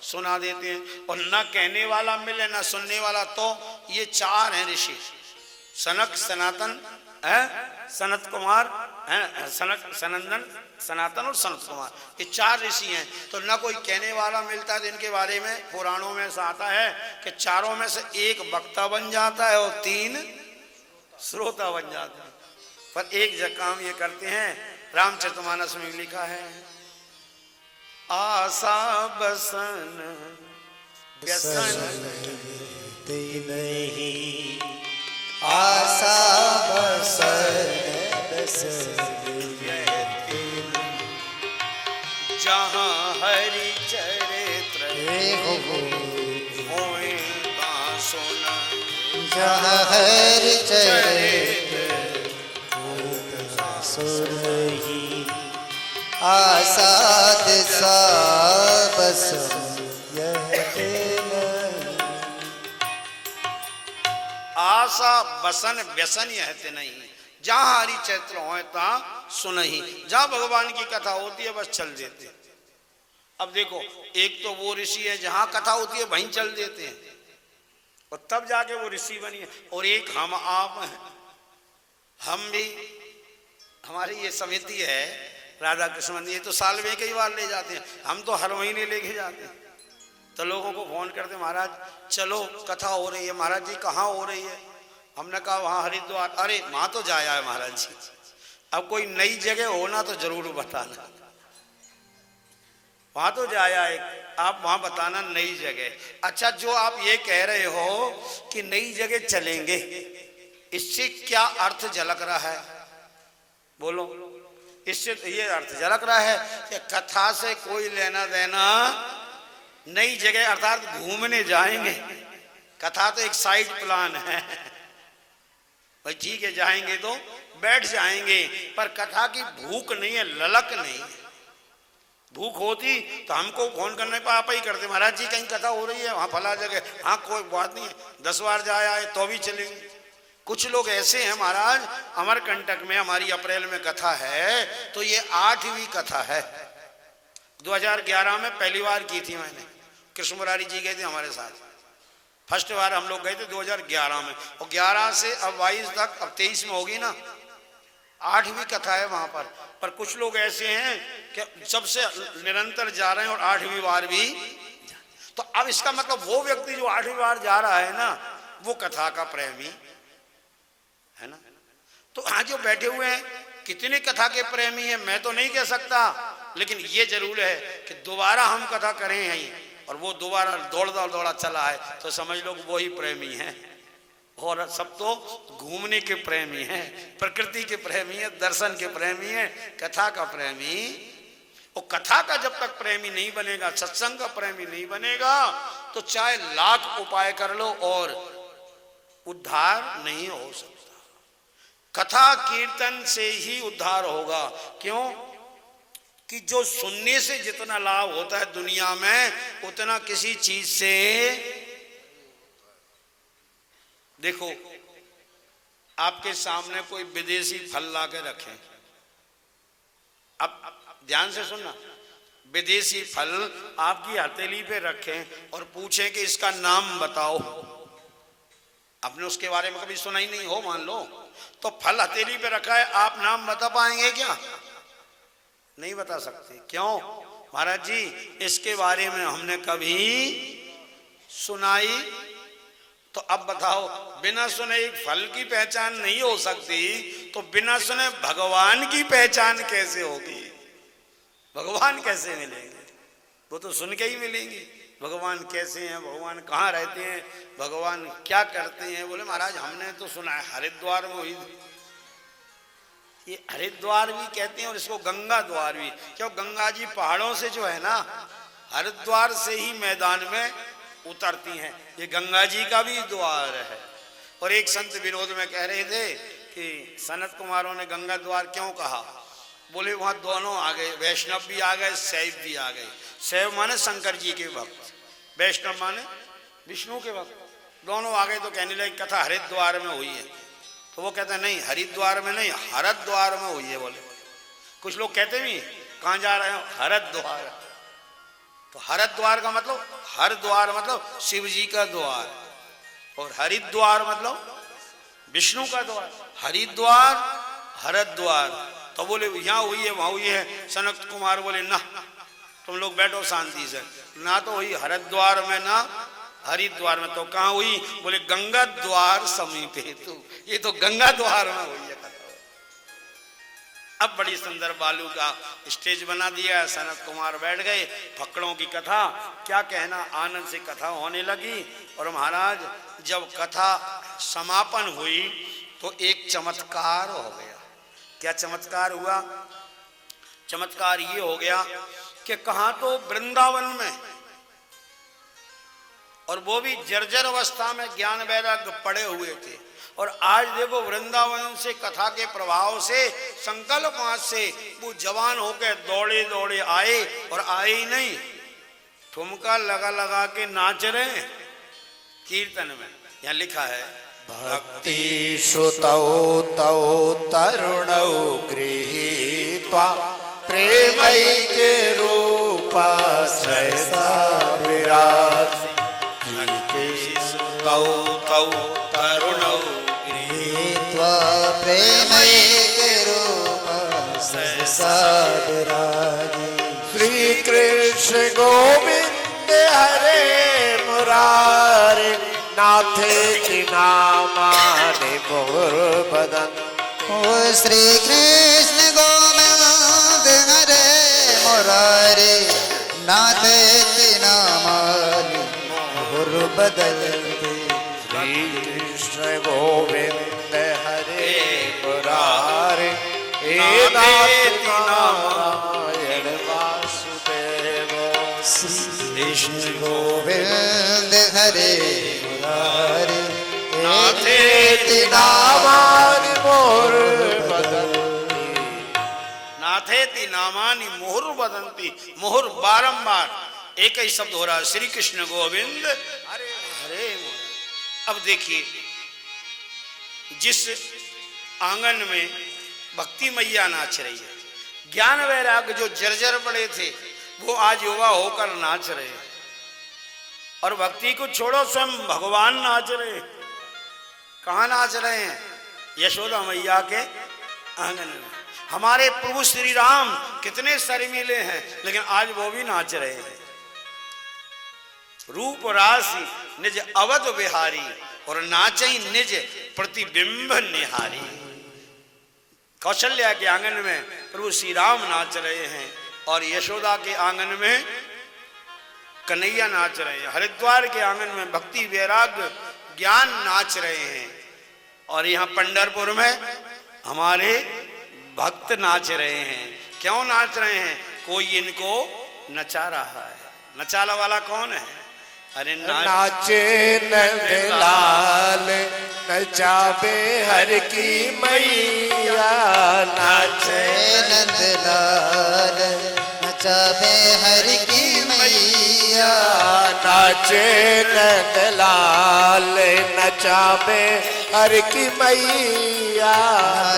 सुना देते हैं, और न कहने वाला मिले न सुनने वाला, तो ये चार हैं ऋषि, सनक, सनातन है, सनत कुमार है, सनक, सनंदन, सनातन और सनत कुमार, ये चार ऋषि हैं। तो न कोई कहने वाला मिलता है, तो इनके बारे में पुराणों में ऐसा आता है कि चारों में से एक वक्ता बन जाता है और तीन श्रोता बन जाते हैं। पर एक जगह काम ये करते हैं, रामचरितमानस में लिखा है, आशा बसन व्यसन नहीं, आशा बसन जहाँ हरि चरित्र होए ता सुना, जहाँ हरि चरित्र सुनहि, आसाद सा बस आशा बसन व्यसन यह नहीं, जहाँ हरि चरित्र होए ता सुनहि, जहाँ भगवान की कथा होती है बस चल देते। अब देखो, एक तो वो ऋषि है जहाँ कथा होती है वहीं चल देते हैं और तब जाके वो ऋषि बनी है, और एक हम आप हैं। हम भी, हमारी ये समिति है राधा कृष्ण मंदिर, ये तो साल में कई बार ले जाते हैं, हम तो हर महीने लेके जाते हैं। तो लोगों को फोन करते, महाराज चलो कथा हो रही है। महाराज जी कहाँ हो रही है? हमने कहा वहाँ हरिद्वार। अरे वहाँ तो जाया है महाराज जी। अब कोई नई जगह होना तो जरूर बताना, वहाँ तो जाया है, आप वहाँ बताना नई जगह। अच्छा, जो आप ये कह रहे हो कि नई जगह चलेंगे, इससे क्या अर्थ झलक रहा है? बोलो, इससे ये अर्थ झलक रहा है कि कथा से कोई लेना देना, नई जगह अर्थात घूमने जाएंगे। कथा तो एक साइड प्लान है भाई, ठीक है जाएंगे तो बैठ जाएंगे, पर कथा की भूख नहीं है, ललक नहीं है। भूख होती तो हमको फोन करने पर आप ही करते, महाराज जी कहीं कथा हो रही है वहाँ फला जगह। हाँ कोई बात नहीं है, 10 बार जाया है तो भी चलेंगे। कुछ लोग ऐसे हैं महाराज, अमरकंटक में हमारी अप्रैल में कथा है, तो ये 8वीं कथा है। 2011 में पहली बार की थी मैंने, कृष्ण मुरारी जी गए थे हमारे साथ। फर्स्ट बार हम लोग गए थे 2011 में, और 11 से अब 22 तक, अब 23 में होगी ना, 8वीं कथा है वहां पर कुछ लोग ऐसे हैं कि सबसे निरंतर जा रहे हैं और 8वीं बार भी। तो अब इसका मतलब वो व्यक्ति जो 8वीं बार जा रहा है ना, वो कथा का प्रेमी है ना। तो आज जो बैठे हुए हैं, कितने कथा के प्रेमी हैं मैं तो नहीं कह सकता, लेकिन ये जरूर है कि दोबारा हम कथा करें यहीं, और वो दोबारा दौड़ा चला है, तो समझ लो वो ही प्रेमी है। और सब तो घूमने के प्रेमी हैं, प्रकृति के प्रेमी हैं, दर्शन के प्रेमी हैं, कथा का प्रेमी। और कथा का जब तक प्रेमी नहीं बनेगा, सत्संग का प्रेमी नहीं बनेगा, तो चाहे लाख उपाय कर लो और उद्धार नहीं हो सकता। कथा कीर्तन से ही उद्धार होगा। क्यों? कि जो सुनने से जितना लाभ होता है दुनिया में, उतना किसी चीज से। देखो, आपके सामने कोई विदेशी फल ला के रखे, अब ध्यान से सुनना, विदेशी फल आपकी हथेली पे रखें और पूछें कि इसका नाम बताओ, आपने उसके बारे में कभी सुना ही नहीं हो मान लो, तो फल हथेली पे रखा है, आप नाम बता पाएंगे क्या? नहीं बता सकते। क्यों? महाराज जी, इसके बारे में हमने कभी सुनाई। तो अब बताओ, बिना सुने एक फल की पहचान नहीं हो सकती, तो बिना सुने भगवान की पहचान कैसे होगी? भगवान कैसे मिलेंगे? वो तो सुन के ही मिलेंगे। भगवान कैसे हैं, भगवान कहाँ रहते हैं, भगवान क्या करते हैं? बोले महाराज हमने तो सुना है हरिद्वार में हुई। ये हरिद्वार भी कहते हैं और इसको गंगा द्वार भी, क्यों? गंगा जी पहाड़ों से जो है ना, हरिद्वार से ही मैदान में उतरती हैं। ये गंगा जी का भी द्वार है। और एक संत विरोध में कह रहे थे कि सनत कुमारों ने गंगा द्वार क्यों कहा? बोले वहां दोनों आ गए, वैष्णव भी आ गए, शैव भी आ गए। शैव माने शंकर जी के भक्त, वैष्णव माने विष्णु के भक्त, दोनों आ गए। तो कहने लगे कथा हरिद्वार में हुई है। तो वो कहते हैं नहीं, हरिद्वार में नहीं, हरिद्वार में हुई है। बोले कुछ लोग कहते भी कहाँ जा रहे हो? हरिद्वार। तो हरिद्वार का मतलब, हरिद्वार मतलब शिव जी का द्वार, और हरिद्वार मतलब विष्णु का द्वार। हरिद्वार, हरिद्वार। तो बोले यहाँ हुई है, वहां हुई है। सनत कुमार बोले ना, तुम लोग बैठो शांति से, ना तो हुई हरिद्वार में ना हरिद्वार में। तो कहाँ हुई? बोले गंगा द्वार समीपे। तो ये तो गंगा द्वार में हुई है। अब बड़ी सुंदर बालू का स्टेज बना दिया, सनत कुमार बैठ गए। फकड़ों की कथा क्या कहना, आनंद से कथा होने लगी। और महाराज जब कथा समापन हुई तो एक चमत्कार हो गया। क्या चमत्कार हुआ? चमत्कार ये हो गया कि कहाँ तो वृंदावन में, और वो भी जर्जर अवस्था में ज्ञान वैराग्य पड़े हुए थे, और आज देखो वृंदावन से कथा के प्रभाव से, संकल्प से वो जवान होकर दौड़े दौड़े आए, और आए ही नहीं, ठुमका लगा लगा के नाच रहे कीर्तन में। यहाँ लिखा है भक्ति श्रुतौ तौ तरुणौ गृहीत्वा प्रेमैके रूपा सहसा विराज। तौ तौ तरुणौ गृहीत्वा प्रेमैके रूपा सहसा विराजे। श्री कृष्ण गोविंद हरे मुरारे, नाथे की नामानि मोर बदन। ओ श्री कृष्ण गोविंद हरे मुरारे, नाथ के नामानि मोर बदलते। श्री कृष्ण गोविंद हरे मुरारे, नाथ नारायण वासुदेव। श्री कृष्ण गोविंद हरे मुरारे, नाथेति नामानि मोर बदन्ति। नाथेति नामानि मोहर बदंती। मोहर बारंबार एक ही शब्द हो रहा है, श्री कृष्ण गोविंद हरे। अब देखिए, जिस आंगन में भक्ति मैया नाच रही है, ज्ञान वैराग्य जो जर्जर पड़े थे वो आज युवा होकर नाच रहे हैं। और भक्ति को छोड़ो, स्वयं भगवान नाच रहे हैं। कहाँ नाच रहे हैं? यशोदा मैया के आंगन में। हमारे प्रभु श्री राम कितने शर्मीले हैं, लेकिन आज वो भी नाच रहे हैं। रूप राशि निज अवध बिहारी, और नाचई निज प्रतिबिंब निहारी। कौशल्या के आंगन में प्रभु श्री राम नाच रहे हैं, और यशोदा के आंगन में कन्हैया नाच रहे हैं। हरिद्वार के आंगन में भक्ति वैराग्य ज्ञान नाच रहे हैं, और यहाँ पंढरपुर में हमारे भक्त नाच रहे हैं। क्यों नाच रहे हैं? कोई इनको नचा रहा है। नचाला वाला कौन है? अरे नाचे नंदलाल, नचावे हर की मैया। नाचे नंदलाल, नचावे हरि की मैया नाचे नंदलाल नचावे हर की मैया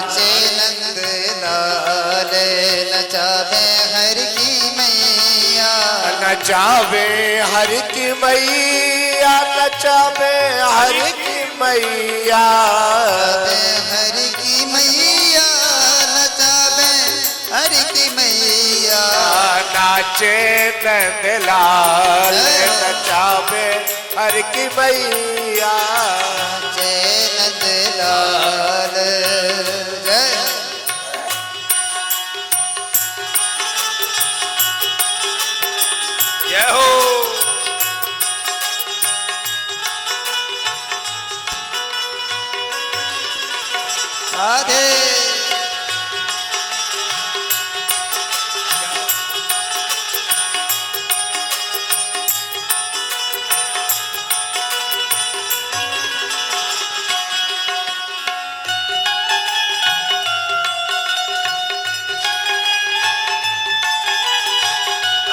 नाचे नंद लाल नचावे हरि की मैया नचावे हर की मैया नचावे हर की मैया हरि की मैया नचावे हरि की मैया नाचे नंदलाल नचावे हर की मैया जय नंद लाल जय जय हो। राधे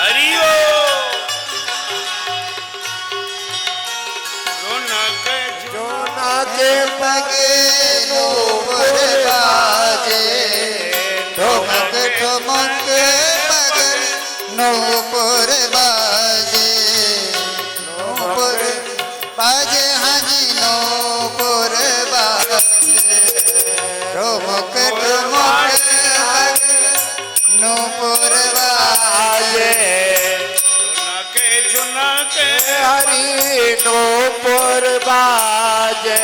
हरिओ रौनक जोना के पगे नूपुर बाजे ठुमक ठुमक पगल नूपुर बाजे नूपुर बाजे हाजी नूपुर बाजे ठुमक ठुमक पगल नूपुर बाजे झुनके झुनके हरी नूपुर बाजे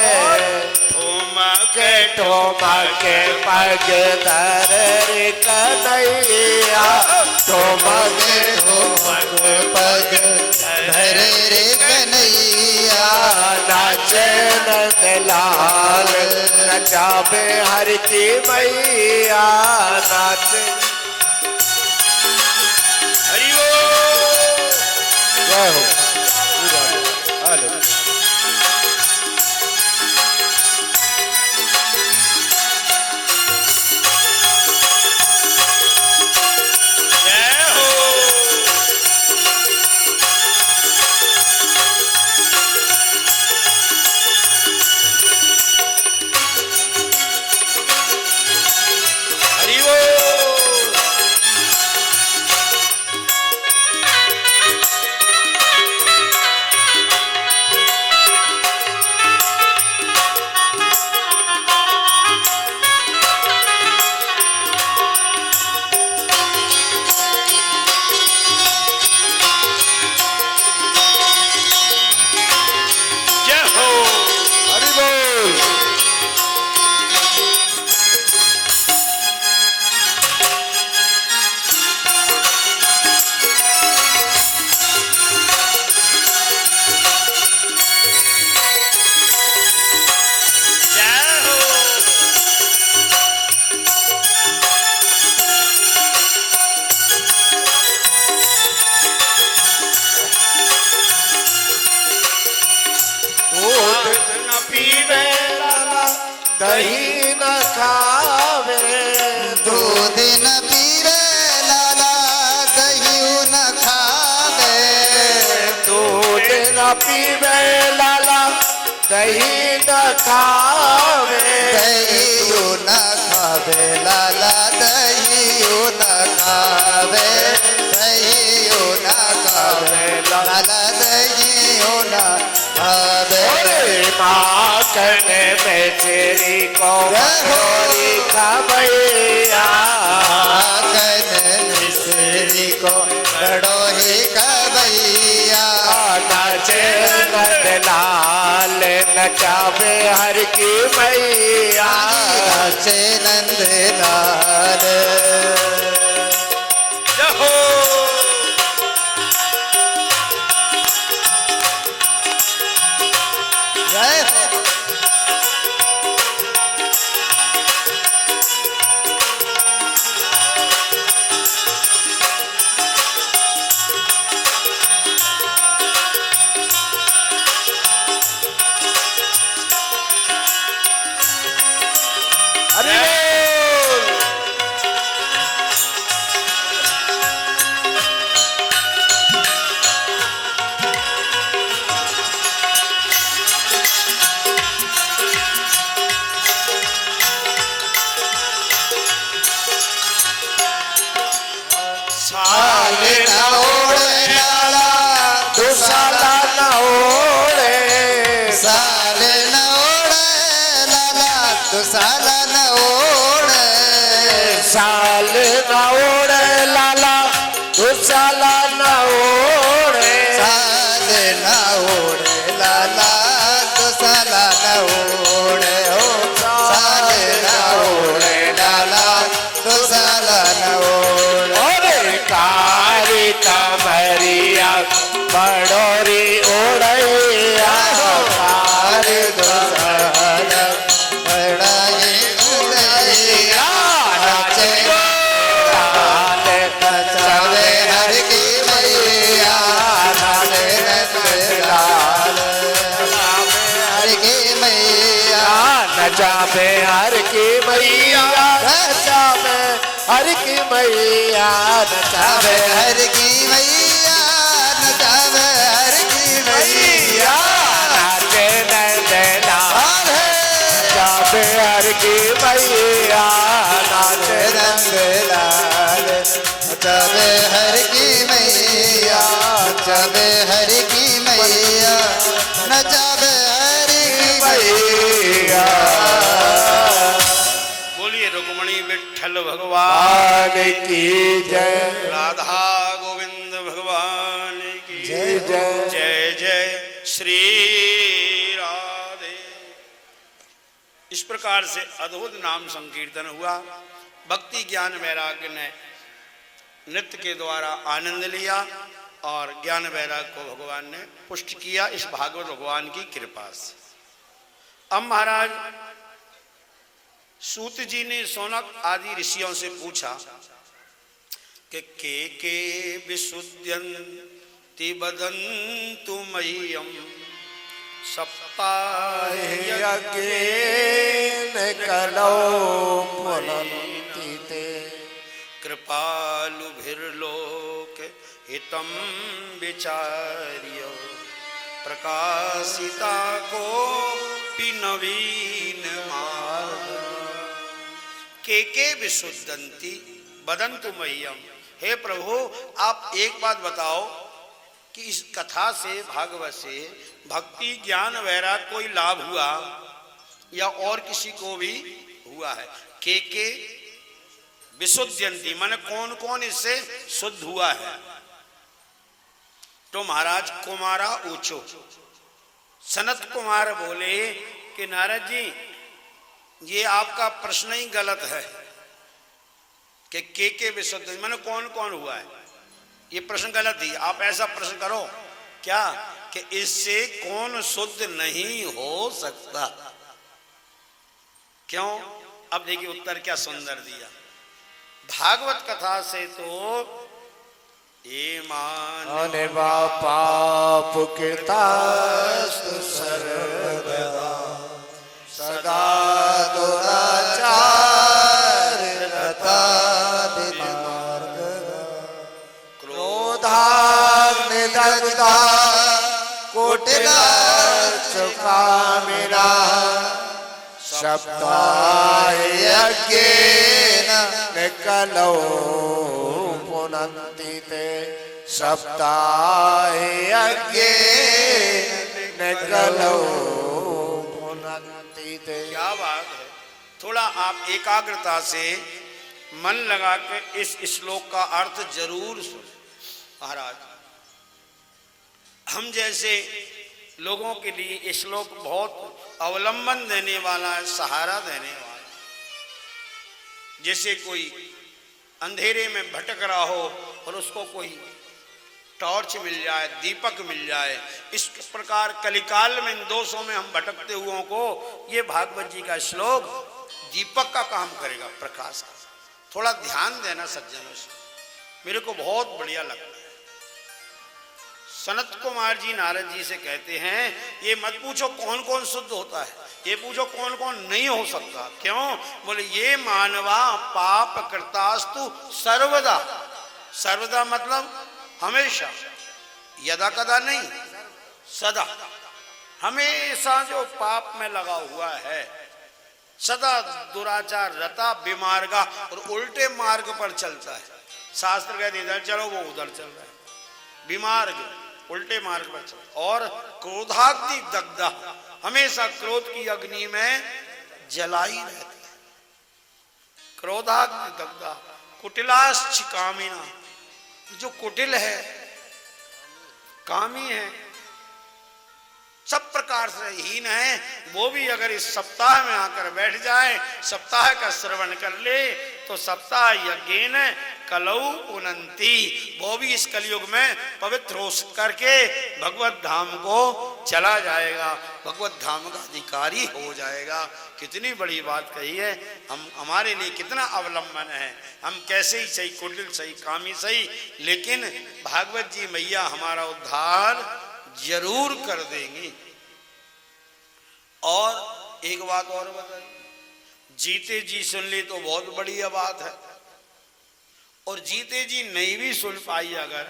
ठुमके ठोमके पग धर रे कन्हैया ठोमके ठुमक पग धर रे कन्हैया नाचे नंदलाल नचावे हर की मैया नाचे हरिओ जय हो हेलो जय हो। हरिओ जय हो। हरि बोल जय हो। दूध न पीवे लाला दही न खावे दूध न पीवे लाला दही न खावे दूध न पीवे लाला दही न खावे दही न खावे लाला दही न खावे दही न खावे लाला दही न खावे माखन में चेरी को भोरी खबैया आंगन मिश्री को बड़ो ही कबैया नाचे नंदलाल नचावे हर की मैया नाचे नंद लाल जय हो। जय हो हरि बोल दुसाला न ओढ़े साल न ओढ़े लाला दुसाला न ओढ़े साल न ओढ़े लाला दुसाला न ओढ़े हो साल न ओढ़े लाला दुसाला न ओढ़े और कारी कमरिया बड़ोरी ओढ़ैया कारी दुसाला बड़ाई उड़ैया नाचे लाल नचावे हर की मैया नाचे नंदलाल हर की मैया नचावे हर की मैया नचावे हर की मैया नचावे हर की मैया नचावे हर की मैया नाचे नंदलाल नचावे हर की मैया नाचे नंदलाल नचावे हर की मैया नचावे हर की मैया नचावे हर की मैया बोलिए रुक्मणी विठल भगवान भगवान की जय राधा गोविंद भगवान की जय जय जय जय श्री राधे। इस प्रकार से अद्भुत नाम संकीर्तन हुआ। भक्ति ज्ञान वैराग्य ने नृत्य के द्वारा आनंद लिया और ज्ञान वैराग्य को भगवान ने पुष्ट किया इस भागवत भगवान की कृपा से। अब महाराज सूत जी ने सोनक आदि ऋषियों से पूछा कि के विशुद्ध्यन्ति वदन्तु मह्यं सप्ताहे यज्ञेन कलौ पुनन्ति ते कृपालुभिर्लोक हितं विचार्य प्रकाशिता कोऽपि नवीन मार्ग के विशुद्धन्ति वदन्तु मह्यम। हे प्रभु आप एक बात बताओ कि इस कथा से भागवत से भक्ति ज्ञान वैराग कोई लाभ हुआ या और किसी को भी हुआ है? के विशुद्धयंती माने कौन कौन इससे शुद्ध हुआ है? तो महाराज कुमारा ऊंचो सनत कुमार बोले कि नारद जी ये आपका प्रश्न ही गलत है कि के विशुद्ध माने कौन कौन हुआ है। ये प्रश्न गलत ही। आप ऐसा प्रश्न करो क्या कि इससे कौन शुद्ध नहीं हो सकता। क्यों? अब देखिए उत्तर क्या सुंदर दिया। भागवत कथा से तो ये मान पाप कृतास्तु सर्वदा सदा दुराचार रता विमार्ग क्रोधाग्निदग्धा कोटिलाक्षकामिना सप्ताहयज्ञेन कलौ पुनन्ति ते सप्ताहयज्ञेन कलौ पुनन्ति ते। क्या बात है। थोड़ा आप एकाग्रता से मन लगा के इस श्लोक का अर्थ जरूर सुन। महाराज हम जैसे लोगों के लिए ये श्लोक बहुत अवलंबन देने वाला है, सहारा देने वाला। जैसे कोई अंधेरे में भटक रहा हो और उसको कोई टॉर्च मिल जाए, दीपक मिल जाए, इस प्रकार कलिकाल में इन दोषों में हम भटकते हुओं को ये भागवत जी का श्लोक दीपक का काम करेगा, प्रकाश का। थोड़ा ध्यान देना सज्जनों से, मेरे को बहुत बढ़िया लगता है। सनत कुमार जी नारद जी से कहते हैं ये मत पूछो कौन कौन शुद्ध होता है, ये पूछो कौन कौन नहीं हो सकता। क्यों? बोले ये मानवा पाप कृतास्तु सर्वदा। सर्वदा मतलब हमेशा, यदा कदा नहीं, सदा। हमेशा जो पाप में लगा हुआ है, सदा दुराचार रता विमार्गा, और उल्टे मार्ग पर चलता है। शास्त्र कहते इधर चलो, वो उधर चल रहा है। विमार्ग उल्टे मार्ग पर चल, और क्रोधाग्नि दग्धा, हमेशा क्रोध की अग्नि में जलाई रहती है। क्रोधाग्नि दग्धा कुटिलाश्च कामिना, जो कुटिल है, कामी है, सब प्रकार से हीन है, वो भी अगर इस सप्ताह में आकर बैठ जाए, सप्ताह का श्रवण कर ले, तो सप्ताह यज्ञेन कलौ उनंती, वो भी इस कलयुग में पवित्र हो करके भगवत धाम को चला जाएगा, भगवत धाम का अधिकारी हो जाएगा। कितनी बड़ी बात कही है। हम हमारे लिए कितना अवलंबन है, हम कैसे ही सही, कुटिल सही, कामी सही, लेकिन भागवत जी मैया हमारा उद्धार जरूर कर देंगी। और एक बात और बताइए, जीते जी सुन ली तो बहुत बढ़िया बात है, और जीते जी नहीं भी सुन पाई अगर,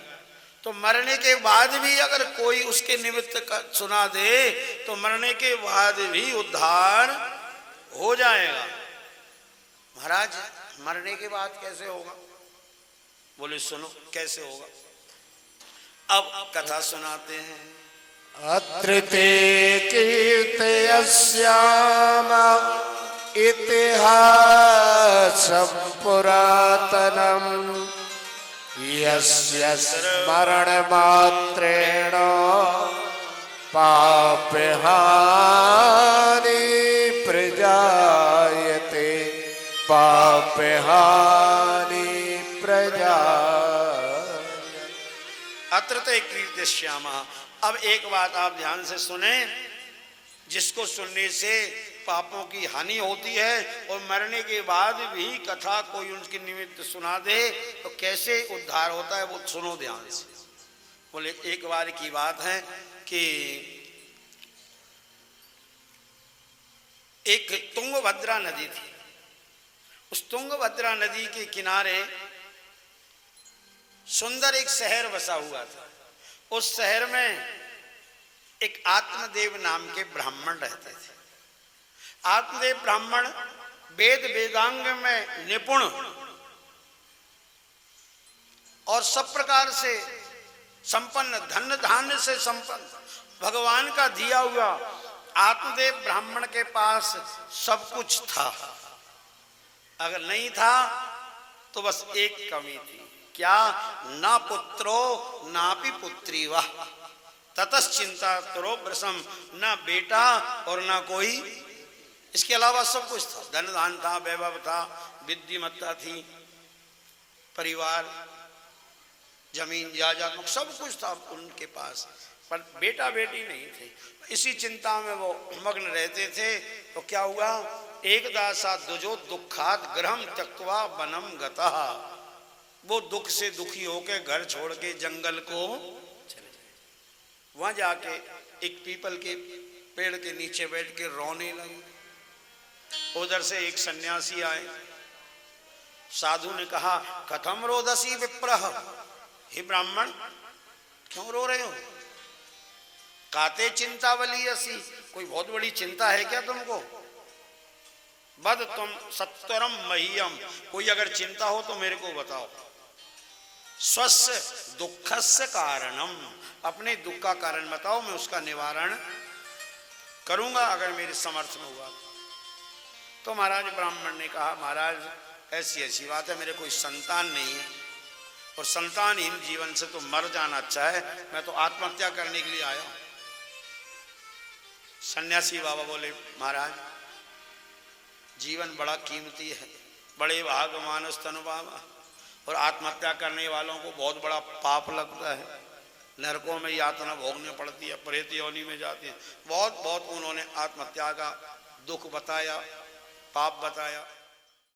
तो मरने के बाद भी अगर कोई उसके निमित्त सुना दे, तो मरने के बाद भी उद्धार हो जाएगा। महाराज मरने के बाद कैसे होगा? बोले सुनो कैसे होगा। अब कथा सुनाते हैं। अत्र ते कीर्तयस्याम इतिहासं पुरातनम् यस्य स्मरणमात्रेण पापहानि प्रजायते, पापहानि प्रजायते। अत्र ते कीर्तयस्यामः। अब एक बात आप ध्यान से सुने, जिसको सुनने से पापों की हानि होती है और मरने के बाद भी कथा कोई उनके निमित्त सुना दे तो कैसे उद्धार होता है, वो सुनो ध्यान से। बोले एक बार की बात है कि एक तुंगभद्रा नदी थी। उस तुंगभद्रा नदी के किनारे सुंदर एक शहर बसा हुआ था। उस शहर में एक आत्मदेव नाम के ब्राह्मण रहते थे। आत्मदेव ब्राह्मण वेद वेदांग में निपुण और सब प्रकार से संपन्न, धन धान्य से संपन्न, भगवान का दिया हुआ आत्मदेव ब्राह्मण के पास सब कुछ था। अगर नहीं था तो बस एक कमी थी, क्या? ना पुत्रो नापि पुत्री वह ततश्चिंता तरो ब्रसम, ना बेटा और ना कोई, इसके अलावा सब कुछ था। धन धान था, वैभव था, विद्यामत्ता थी, परिवार, जमीन जायदाद, सब कुछ था उनके पास, पर बेटा बेटी नहीं थे। इसी चिंता में वो मग्न रहते थे। तो क्या हुआ? एक दासा दुजो दुखात गृहम त्यक्त्वा वनम गतः, वो दुख से दुखी होकर घर छोड़ के जंगल को चले गए। वहां जाके एक पीपल के पेड़ के नीचे बैठ के रोने लगे। उधर से एक सन्यासी आए। साधु ने कहा, कथम रोदसी विप्रह, हे ब्राह्मण क्यों रो रहे हो? काते चिंतावली असी, कोई बहुत बड़ी चिंता है क्या तुमको? बद तुम सत्वरम मह्यम, कोई अगर चिंता हो तो मेरे को बताओ। स्वस्य दुखस्य कारणम, अपने दुख का कारण बताओ, मैं उसका निवारण करूंगा अगर मेरे समर्थ में हुआ। तो महाराज ब्राह्मण ने कहा, महाराज ऐसी ऐसी बात है, मेरे कोई संतान नहीं है और संतानहीन जीवन से तो मर जाना अच्छा है, मैं तो आत्महत्या करने के लिए आया हूं। सन्यासी बाबा बोले, महाराज जीवन बड़ा कीमती है, बड़े भाग मानस तनु बाबा, और आत्महत्या करने वालों को बहुत बड़ा पाप लगता है, नरकों में यातना भोगने पड़ती है, प्रेत योनि में जाते हैं। बहुत बहुत उन्होंने आत्महत्या का दुख बताया, पाप बताया।